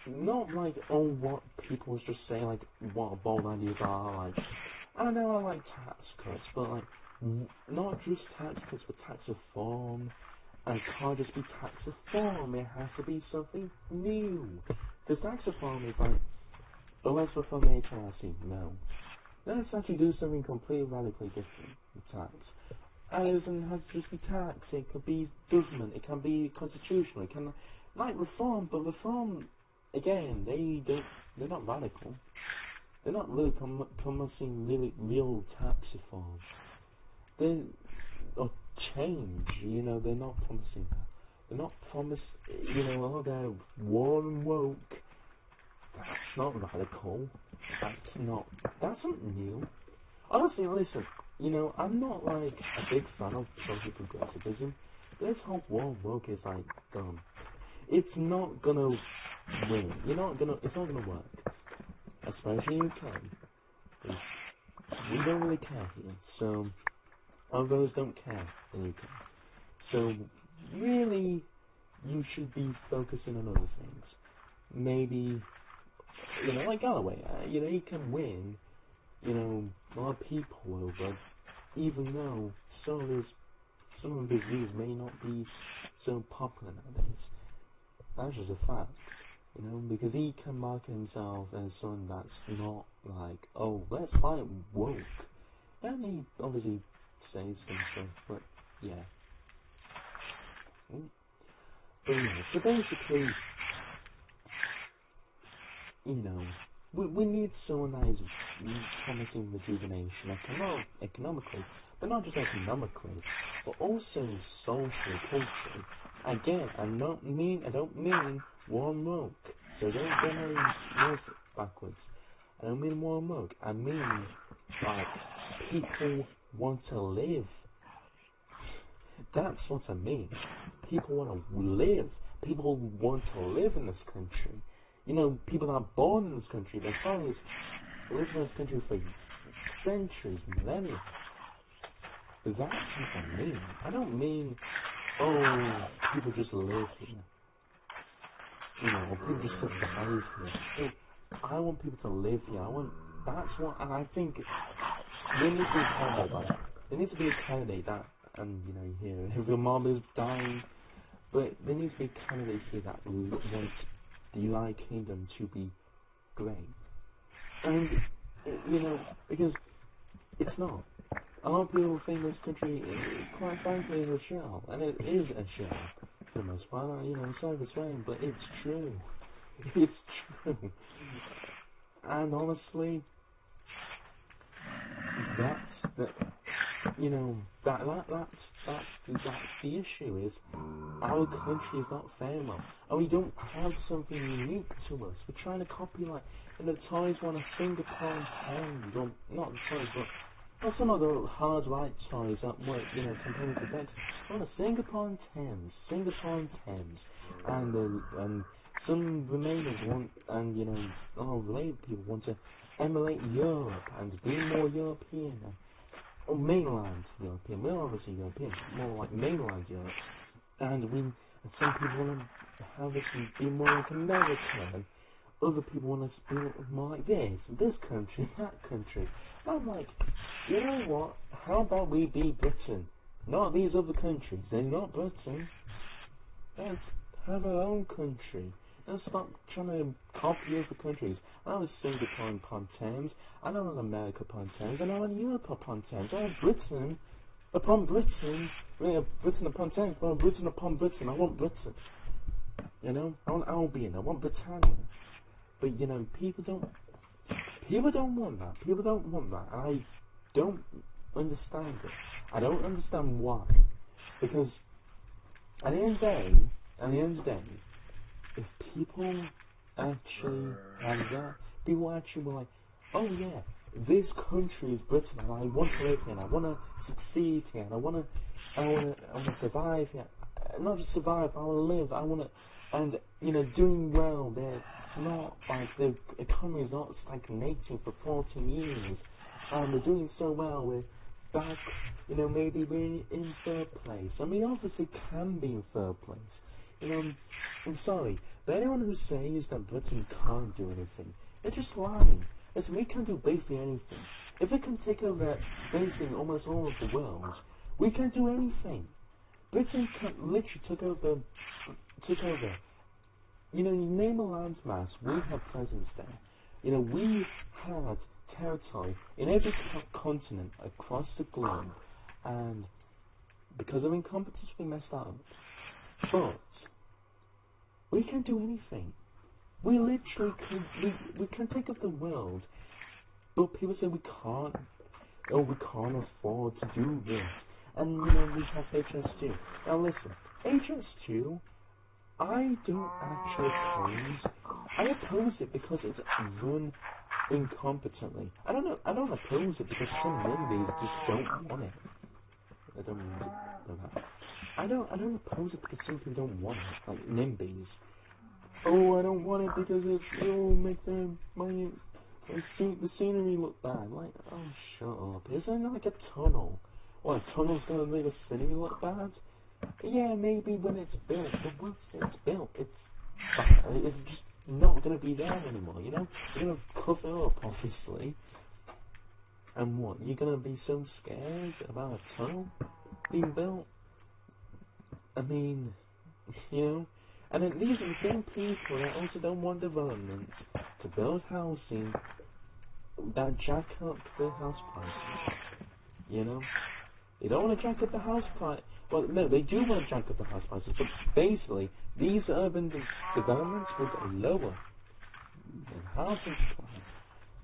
Not like, oh, what people just say, like, what bold ideas are, like, I don't know, I like tax cuts, but, like, not just tax cuts, but tax reform. And it can't just be tax reform, it has to be something new. Because tax reform is like, oh, let's reform HRC. No. Let's actually do something completely radically different with tax. And it doesn't have to just be tax, it could be government, it can be constitutional, it can, like reform, but reform, again, they're not radical. They're not really promising really real tax reform. Or change, you know, they're not promising that. They're not you know, oh, they're warm and woke. That's not radical. That's not new. Honestly, listen, you know, I'm not like a big fan of social progressivism. This whole warm woke is like dumb. It's not gonna win. It's not gonna work. Especially in UK. We don't really care here. So, others don't care in UK. So, really, you should be focusing on other things. Maybe, you know, like Galloway, you know, he can win, you know, a lot of people over, even though some of his views may not be so popular nowadays. That's just a fact, you know, because he can market himself as someone that's not like, oh, let's fight woke. And he obviously says some stuff, but yeah. But yeah, so basically, you know, we need someone that is promising rejuvenation economically, but not just economically, but also socially, culturally. Again, I don't mean warm milk, so don't get my words backwards. I don't mean warm milk. I mean like people want to live. That's what I mean. People want to live. People want to live in this country. You know, people that are born in this country, their families live in this country for centuries, millennia. That's what I mean. I don't mean, oh, people just live here. You know, or people just survive here. I want people to live here. That's what, and I think there needs to be a candidate like that. There needs to be a candidate that, and you know, here, if your mom is dying, but there needs to be a candidate here that wants the United Kingdom to be great. And, you know, because it's not. A lot of people think this country, quite frankly, is a shell. And it is a shell, for the most part. You know, sorry for swearing, but it's true. It's true. And honestly, that's the issue is our country is not fair enough, and we don't have something unique to us. We're trying to copy like the toys want to sing upon Thames, or not the toys, but some of the hard right toys that work, you know, compared to that. Want to sing upon Thames, and some Remainers want, and you know, a lot of Labour people want to emulate Europe and be more European. Or mainland European. We're obviously European, more like mainland Europe. And some people want to have us be more like America, and other people want us to be more like this country, that country. I'm like, you know what? How about we be Britain? Not these other countries. They're not Britain. Let's have our own country. Let's stop trying to copy other countries. I know Singapore upon Thames. I know America upon Thames. I know Europe upon Thames. I know Britain upon Britain. Britain upon Thames. I want Britain upon Britain. I want Britain. You know, I want Albion. I want Britannia. But you know, people don't want that. People don't want that. And I don't understand it. I don't understand why. Because at the end of the day, if people actually had that, people actually were like, oh yeah, this country is Britain and I want to live here and I want to succeed here and I want to survive here. Not just survive, I want to live, and you know, doing well. They're not like, the economy is not stagnating for 14 years and we're doing so well, we're back, you know, maybe we're in third place. I mean, obviously can be in third place. You know, I'm sorry, but anyone who says that Britain can't do anything, they're just lying. Listen, we can't do basically anything. If we can take over basically almost all of the world, we can't do anything. Britain literally took over. You know, you name a landmass, we have presence there. You know, we had territory in every continent across the globe, and because of incompetence, we messed up. But we can't do anything. We literally we can take up the world, but people say we can't. Oh, we can't afford to do this. And you know, we have HS2. Now listen, HS2, I don't actually oppose. I oppose it because it's run incompetently. I don't oppose it because some NIMBYs just don't want it. I don't mean to know that. I don't oppose it because some people don't want it, like NIMBYs. Oh, I don't want it because it'll make the scenery look bad. Like, oh, shut up. Isn't it like a tunnel? What, a tunnel's gonna make the scenery look bad? Yeah, maybe when it's built, but once it's built, it's just not gonna be there anymore, you know? You're gonna cover it up, obviously. And what, you're gonna be so scared about a tunnel being built? I mean, you know? And then these are the same people that also don't want development to build housing that jack up the house prices. You know? They don't want to jack up the house price. Well, no, they do want to jack up the house prices, but basically, these urban developments will go lower than housing prices.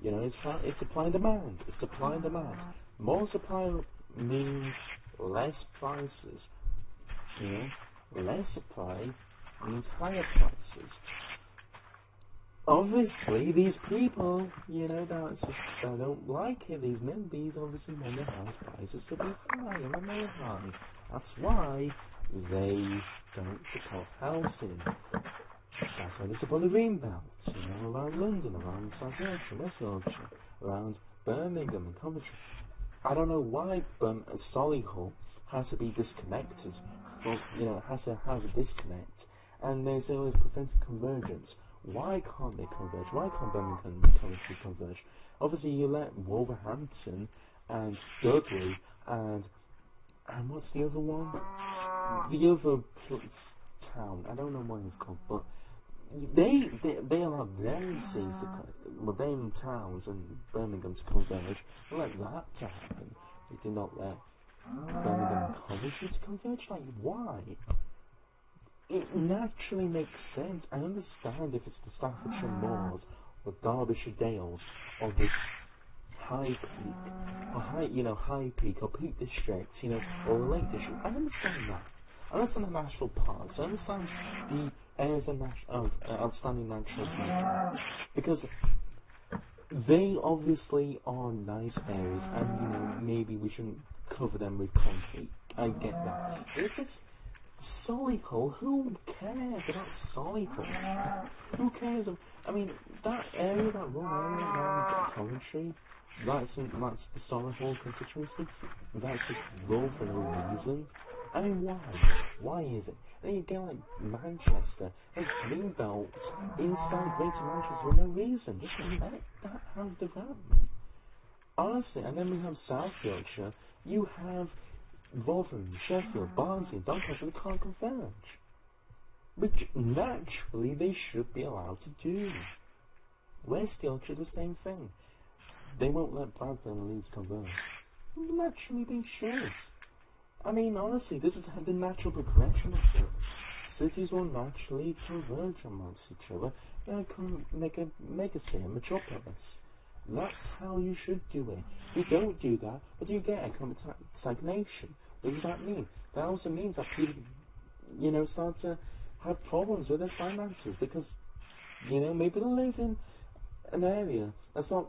You know, it's supply and demand. It's supply and demand. More supply means less prices. You know, less supply means higher prices. Obviously, these people, you know, that don't like it, these NIMBYs obviously want the house prices to be high and remain high. That's why they don't support housing. That's why they support the green belts, you know, around London, around South Yorkshire, West Yorkshire, around Birmingham and Coventry. I don't know why Solihull has to be disconnected, well, you know, has to have a disconnect, and there's always preventing convergence. Why can't they converge? Why can't Birmingham and Coventry converge? Obviously, you let Wolverhampton and Dudley and what's the other one? The other town. I don't know what it's called, but they allow them them towns and Birmingham to converge. They let that to happen. They did not let Birmingham and Coventry to converge. Like, why? It naturally makes sense. I understand if it's the Staffordshire Moors or Derbyshire Dales or the High Peak or High Peak or Peak District, you know, or Lake District. I understand that. I understand the national parks. I understand the areas of outstanding natural beauty because they obviously are nice areas, and you know maybe we shouldn't cover them with concrete. I get that. If it's Solihull, who cares about Solihull? Who cares? I mean, that area, that one area around Coventry, that's the Solihull constituency. That's just raw for no reason. I mean, why? Why is it? Then you get like Manchester, like green belts inside Greater Manchester for no reason. Just let that have development. Honestly, and then we have South Yorkshire. You have Rotherham, Sheffield, Barnsley, Doncaster, they can't converge. Which naturally they should be allowed to do. West Yorkshire, the same thing. They won't let Bradford and Leeds converge. Naturally they should. I mean, honestly, this is the natural progression of it. Cities will naturally converge amongst each other and make a city a metropolis. That's how you should do it. If you don't do that, what do you get? Economic stagnation. What does that mean? That also means that people, you know, start to have problems with their finances because, you know, maybe they live in an area that's not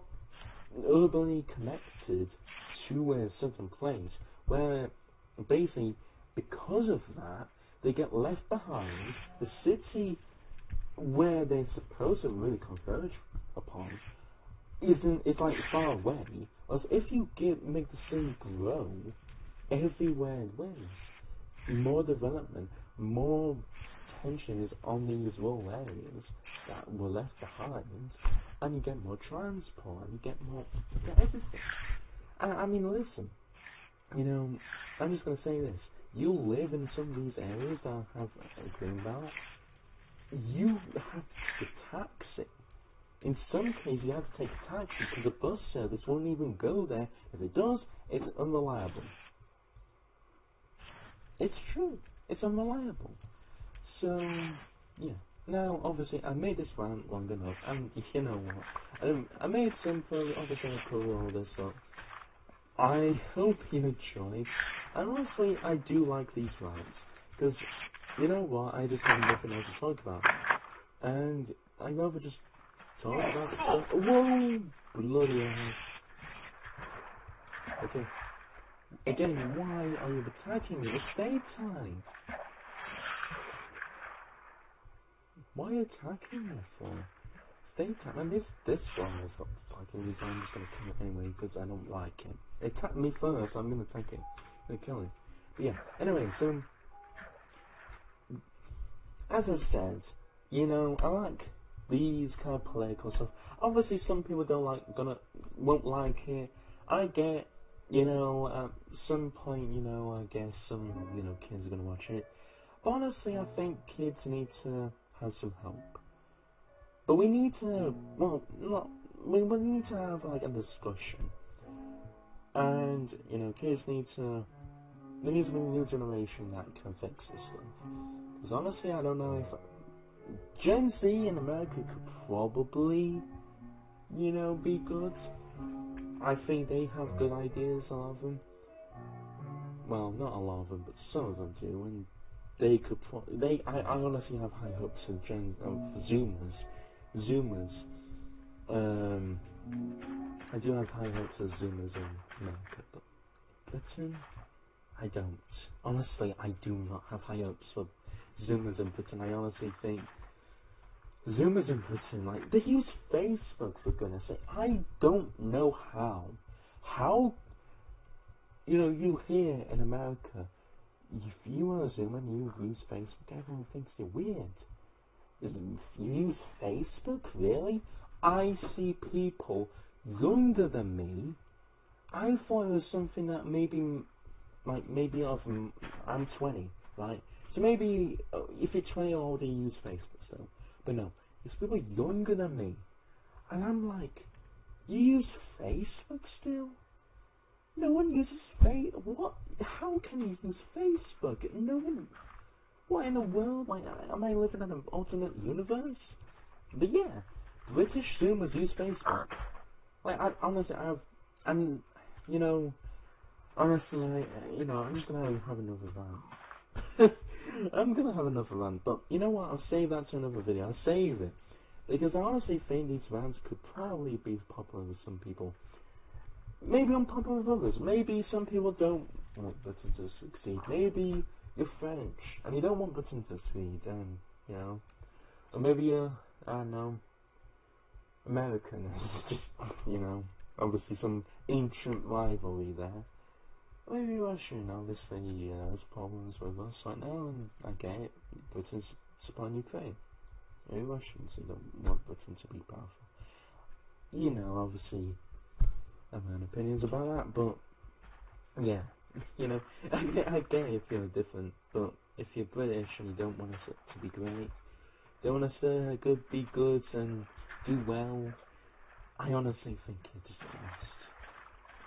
urbanly connected to a certain place where basically because of that they get left behind. The city where they're supposed to really converge upon it's like far away. Whereas if you make the city grow, everywhere it wins. More development, more attention is on these rural areas that were left behind, and you get more transport, and you get everything. I mean, listen, you know, I'm just going to say this. You live in some of these areas that have a green belt, you have to tax it. In some cases, you have to take a taxi because the bus service won't even go there. If it does, it's unreliable. It's true. It's unreliable. So, yeah. Now, obviously, I made this rant long enough, and you know what? I made it simple. Obviously, I covered all this up. I hope you enjoyed. And honestly, I do like these rants because, you know what? I just have nothing else to talk about, and I rather just talk about stuff. Whoa! Bloody hell. Okay. Again, why are you attacking me? It's daytime. Why are you attacking me for? It's daytime. And this one is not attacking me, so I'm just gonna kill it anyway because I don't like it. It attacked me first, I'm gonna attack it. I'm gonna kill it. But yeah, anyway, so as I said, you know, I like these kind of political stuff. Obviously, some people won't like it. I get, you know, at some point, you know, I guess some, you know, kids are gonna watch it. But honestly, I think kids need to have some help. But we need to, we need to have like a discussion. And, you know, kids need to, there needs to be a new generation that can fix this stuff. Because honestly, I don't know if Gen Z in America could probably, you know, be good. I think they have good ideas, a lot of them. Well, not a lot of them, but some of them do, and they could I honestly have high hopes of Zoomers. I do have high hopes of Zoomers in America, but Britain, I don't. Honestly, I do not have high hopes for Zoomers in Britain. I honestly think Zoomers in Britain, like, they use Facebook, for goodness sake. I don't know how. How, you know, you hear in America, if you are a Zoomer and you use Facebook, everyone thinks you're weird. You use Facebook? Really? I see people younger than me. I thought it was something that maybe I'm 20, right? So maybe if you're 20 or older, you use Facebook still. But no, it's people younger than me. And I'm like, you use Facebook still? No one uses Facebook. What? How can you use Facebook? No one. What in the world? Like, am I living in an alternate universe? But yeah, British Zoomers use Facebook. Like, you know, honestly, I'm just gonna have another rant. I'm gonna have another rant, but you know what? I'll save that to another video. I'll save it. Because I honestly think these rants could probably be popular with some people. Maybe unpopular with others. Maybe some people don't want Britain to succeed. Maybe you're French and you don't want Britain to succeed, and, you know. Or maybe you're, I don't know, American. Just, you know, obviously some ancient rivalry there. Maybe Russian, obviously, has problems with us right now, and I get it. Britain's supplying Ukraine. Maybe Russians who don't want Britain to be powerful. You know, obviously, I have my own opinions about that, but, yeah, you know, I get it if you're different, but if you're British and you don't want us to be great, don't want us to be good and do well, I honestly think you're just lost.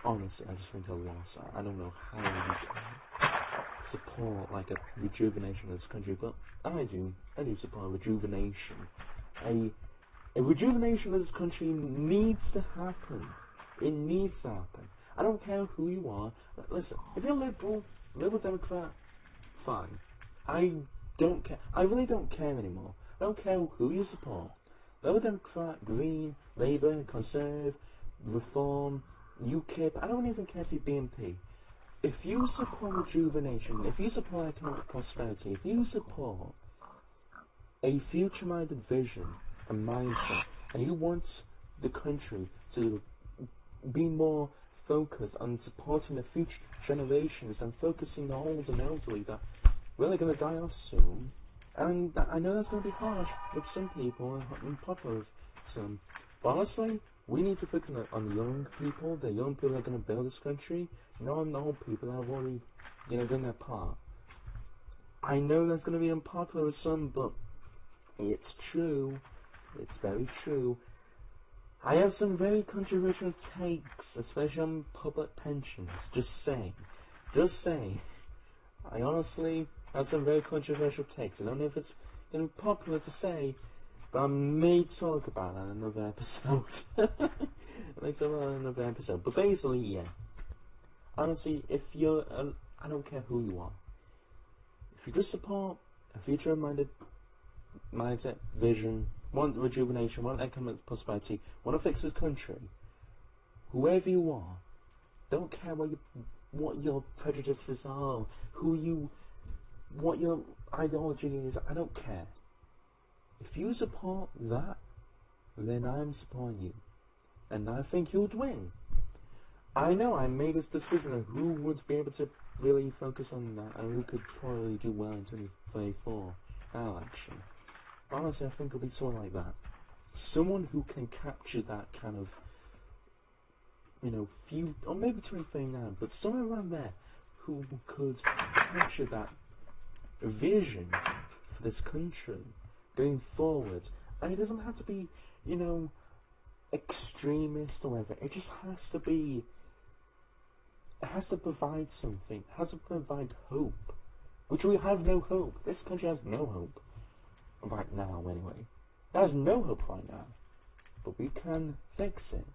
Honestly, I just think you're lost. I don't know how you can support, like, a rejuvenation of this country, but I do support rejuvenation. A rejuvenation of this country needs to happen. It needs to happen. I don't care who you are. Listen, if you're Liberal Democrat, fine. I don't care. I really don't care anymore. I don't care who you support. Liberal Democrat, Green, Labour, Conservative, Reform, UKIP. I don't even care if you're BNP. If you support rejuvenation, if you support economic prosperity, if you support a future-minded vision and mindset, and you want the country to be more focused on supporting the future generations and focusing on old and elderly that really going to die off soon, and I know that's going to be harsh with some people and popular with some, but honestly, we need to focus on the young people that are going to build this country, not on the old people that have already, done their part. I know that's going to be unpopular with some, but it's true. It's very true. I have some very controversial takes, especially on public pensions. Just saying. I honestly have some very controversial takes. I don't know if it's going to be popular to say, but I may talk about that in another episode. But basically, yeah. Honestly, if you're, I don't care who you are. If you just support a future-minded mindset, vision, want rejuvenation, want economic prosperity, want to fix this country, whoever you are, don't care what your prejudices are, what your ideology is, I don't care. If you support that, then I'm supporting you. And I think you would win. I know I made this decision of who would be able to really focus on that and who could probably do well in 2024 election. Honestly, I think it'll be someone like that. Someone who can capture that kind of, few, or maybe 2039, but somewhere around there, who could capture that vision for this country going forward. And it doesn't have to be, extremist or whatever. It just has to be, it has to provide something. It has to provide hope. Which we have no hope. This country has no hope. Right now, anyway. It has no hope right now. but we can fix it.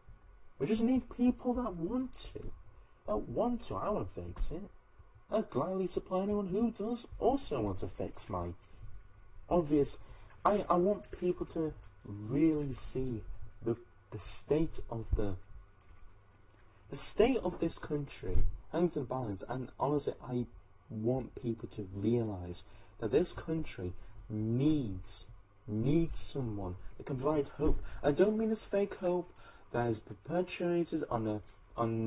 We just need people that want to. I want to fix it. I'd gladly supply anyone who does also want to fix my obvious. I want people to really see the state of the state of this country, hands and balance, and honestly, I want people to realise that this country needs someone that can provide hope. I don't mean this fake hope that is perpetuated on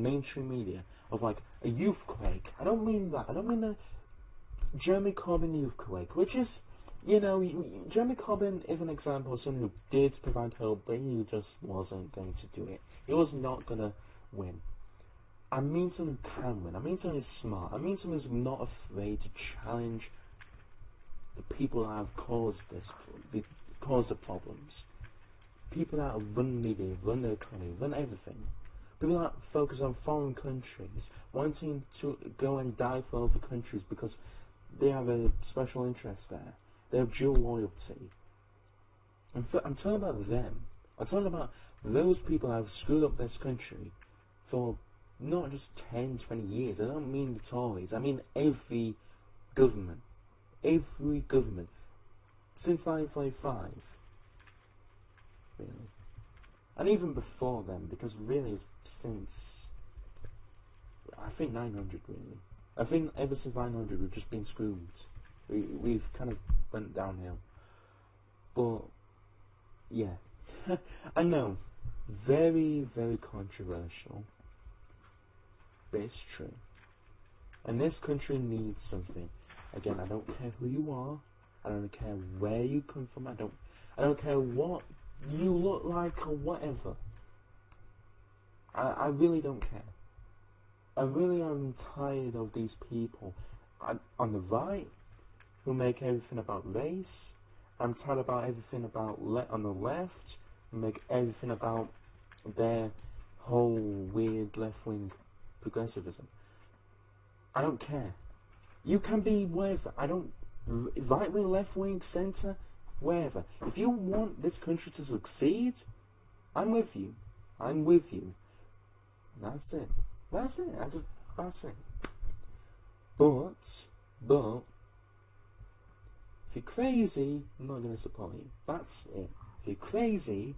mainstream media of like a youthquake. I don't mean that. I don't mean the Jeremy Corbyn youthquake, which is, Jeremy Corbyn is an example of someone who did provide hope, but he just wasn't going to do it. He was not going to win. I mean someone who can win. I mean someone who's smart. I mean someone who's not afraid to challenge the people that have caused the problems. People that run media, run the economy, run everything. People that focus on foreign countries, wanting to go and die for other countries because they have a special interest there. They have dual loyalty. I'm talking about them. I'm talking about those people that have screwed up this country for not just 10, 20 years. I don't mean the Tories. I mean every government. Every government. Since 1955. Really. And even before then, because really since, I think 900 really. I think ever since 900 we've just been screwed. We've kind of went downhill. But, yeah. I know. Very, very controversial. But it's true. And this country needs something. Again, I don't care who you are. I don't care where you come from. I don't care what you look like or whatever. I really don't care. I really am tired of these people on the right who make everything about race. I'm tired about everything about on the left who make everything about their whole weird left-wing progressivism. I don't care. You can be wherever. Right-wing, left-wing, centre, wherever. If you want this country to succeed, I'm with you. I'm with you. That's it. That's it. That's it. But, if you're crazy, I'm not going to support you. That's it. If you're crazy,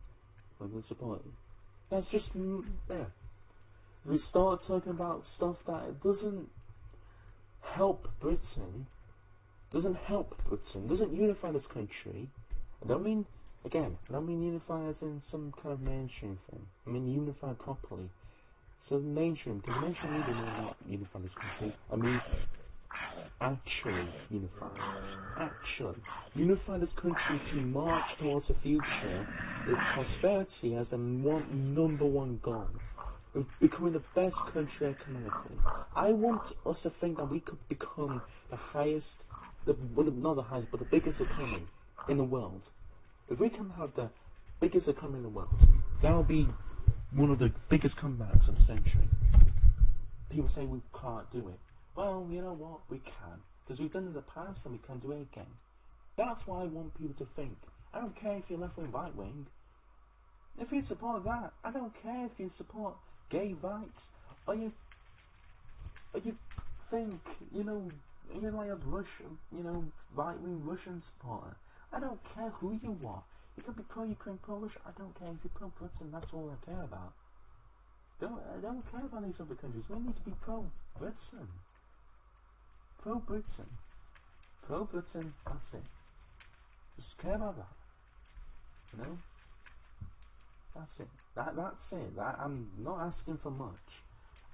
I'm going to support you. That's just, there. We start talking about stuff that doesn't help Britain, doesn't unify this country. I don't mean unify as in some kind of mainstream thing. I mean unify properly. So mainstream, because mainstream media will not unify this country. I mean actually unify. Actually unify this country to march towards the future with prosperity as the number one goal. Of becoming the best country economically. I want us to think that we could become the highest, not the highest, but the biggest economy in the world. If we can have the biggest economy in the world, that will be one of the biggest comebacks of the century. People say we can't do it. Well, you know what? We can. Because we've done it in the past and we can do it again. That's what I want people to think. I don't care if you're left-wing, right-wing. If you support that, I don't care if you support gay rights, or you think, you're like a Russian, right-wing Russian supporter. I don't care who you are. You can be pro-Ukraine, pro-Russia. I don't care if you're pro-Britain. That's all I care about. I don't care about these other countries. We need to be pro-Britain. Pro-Britain. Pro-Britain. That's it. Just care about that. That's it. That's it. I'm not asking for much.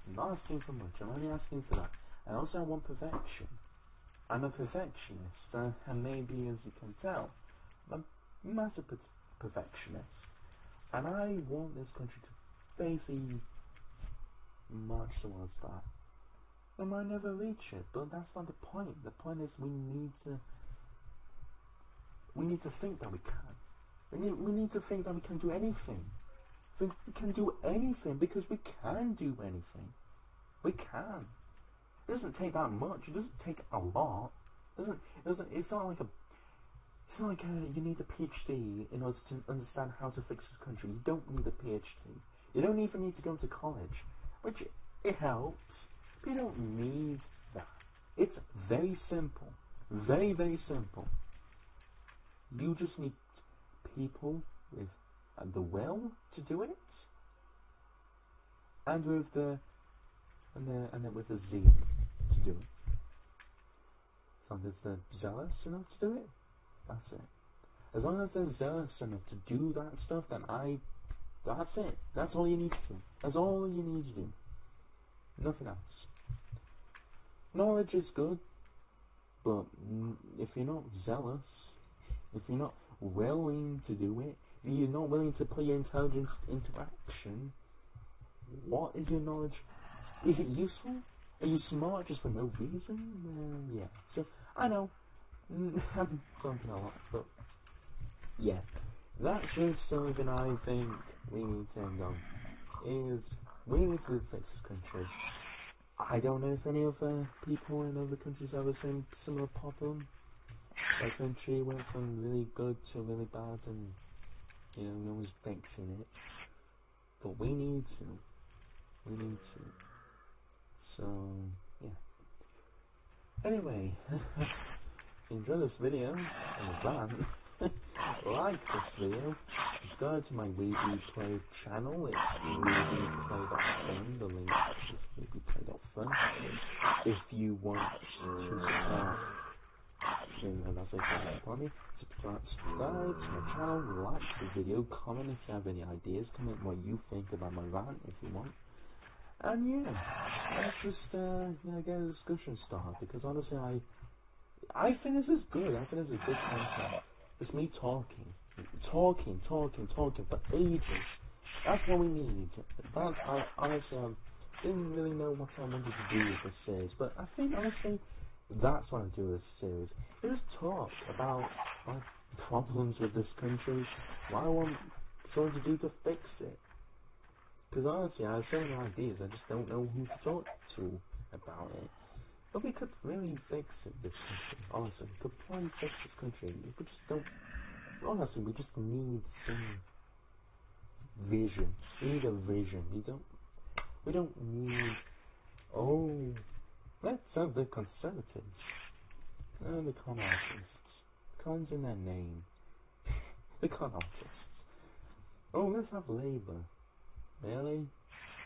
I'm only asking for that. And also I want perfection. I'm a perfectionist, and maybe as you can tell, I'm a massive perfectionist. And I want this country to basically march towards that. We might never reach it, but that's not the point. The point is we need to think that we can. We need to think that we can do anything. We can do anything because we can do anything. We can. It doesn't take that much. It doesn't take a lot. It's not like you need a PhD in order to understand how to fix this country. You don't need a PhD. You don't even need to go to college, which it helps, but you don't need that. It's very simple. Very, very simple. You just need people with the will to do it, and with the with the zeal to do it. So if they're zealous enough to do it, that's it. As long as they're zealous enough to do that stuff, then that's it. That's all you need to do. That's all you need to do. Nothing else. Knowledge is good, but if you're not zealous, if you're not willing to do it, if you're not willing to put your intelligence into action, what is your knowledge? Is it useful? Are you smart just for no reason? Yeah. So, I know, I'm talking a lot, but yeah. That's just something I think we need to end on, is we need to fix this country. I don't know if any other people in other countries have the same similar problem. Their country went from really good to really bad, and no one's fixing it. But we need to. We need to. So yeah. Anyway, if you enjoy this video and the rant, like this video, subscribe to my Wiibiplay channel. It's Wiibiplay.fun. The link is Wiibiplay.fun. If you want to support, and that's it for me. Subscribe to my channel, like the video, comment if you have any ideas, comment what you think about my rant if you want. And yeah, let's just get a discussion started, because honestly I think this is good. I think this is good content. It's me talking for ages. That's what we need. Honestly, I didn't really know what I wanted to do with this series, but I think honestly that's what I do with this series. Just talk about my problems with this country, what I want someone to do to fix it. Because honestly, I have so many ideas, I just don't know who to talk to about it. But we could really fix it, this country. Honestly, we could probably fix this country. We just don't. Honestly, we just need some vision. We need a vision. We don't need. Oh, let's have the Conservatives. No, the con artists. Cons in their name. The con artists. Oh, let's have Labour. Really?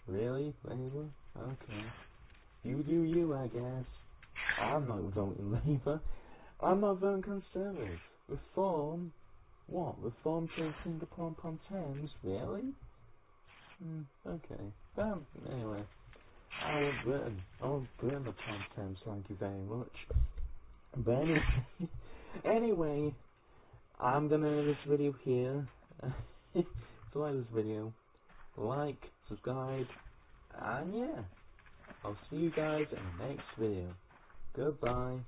Really, Labour? Okay. You do you, I guess. I'm not voting Labour. I'm not voting Conservative. Reform? What? Reform to Singapore upon Thames? Really? Okay. Anyway. I want Britain upon Thames, thank you very much. But anyway, I'm gonna end this video here. If you like this video, like, subscribe, and yeah, I'll see you guys in the next video. Goodbye.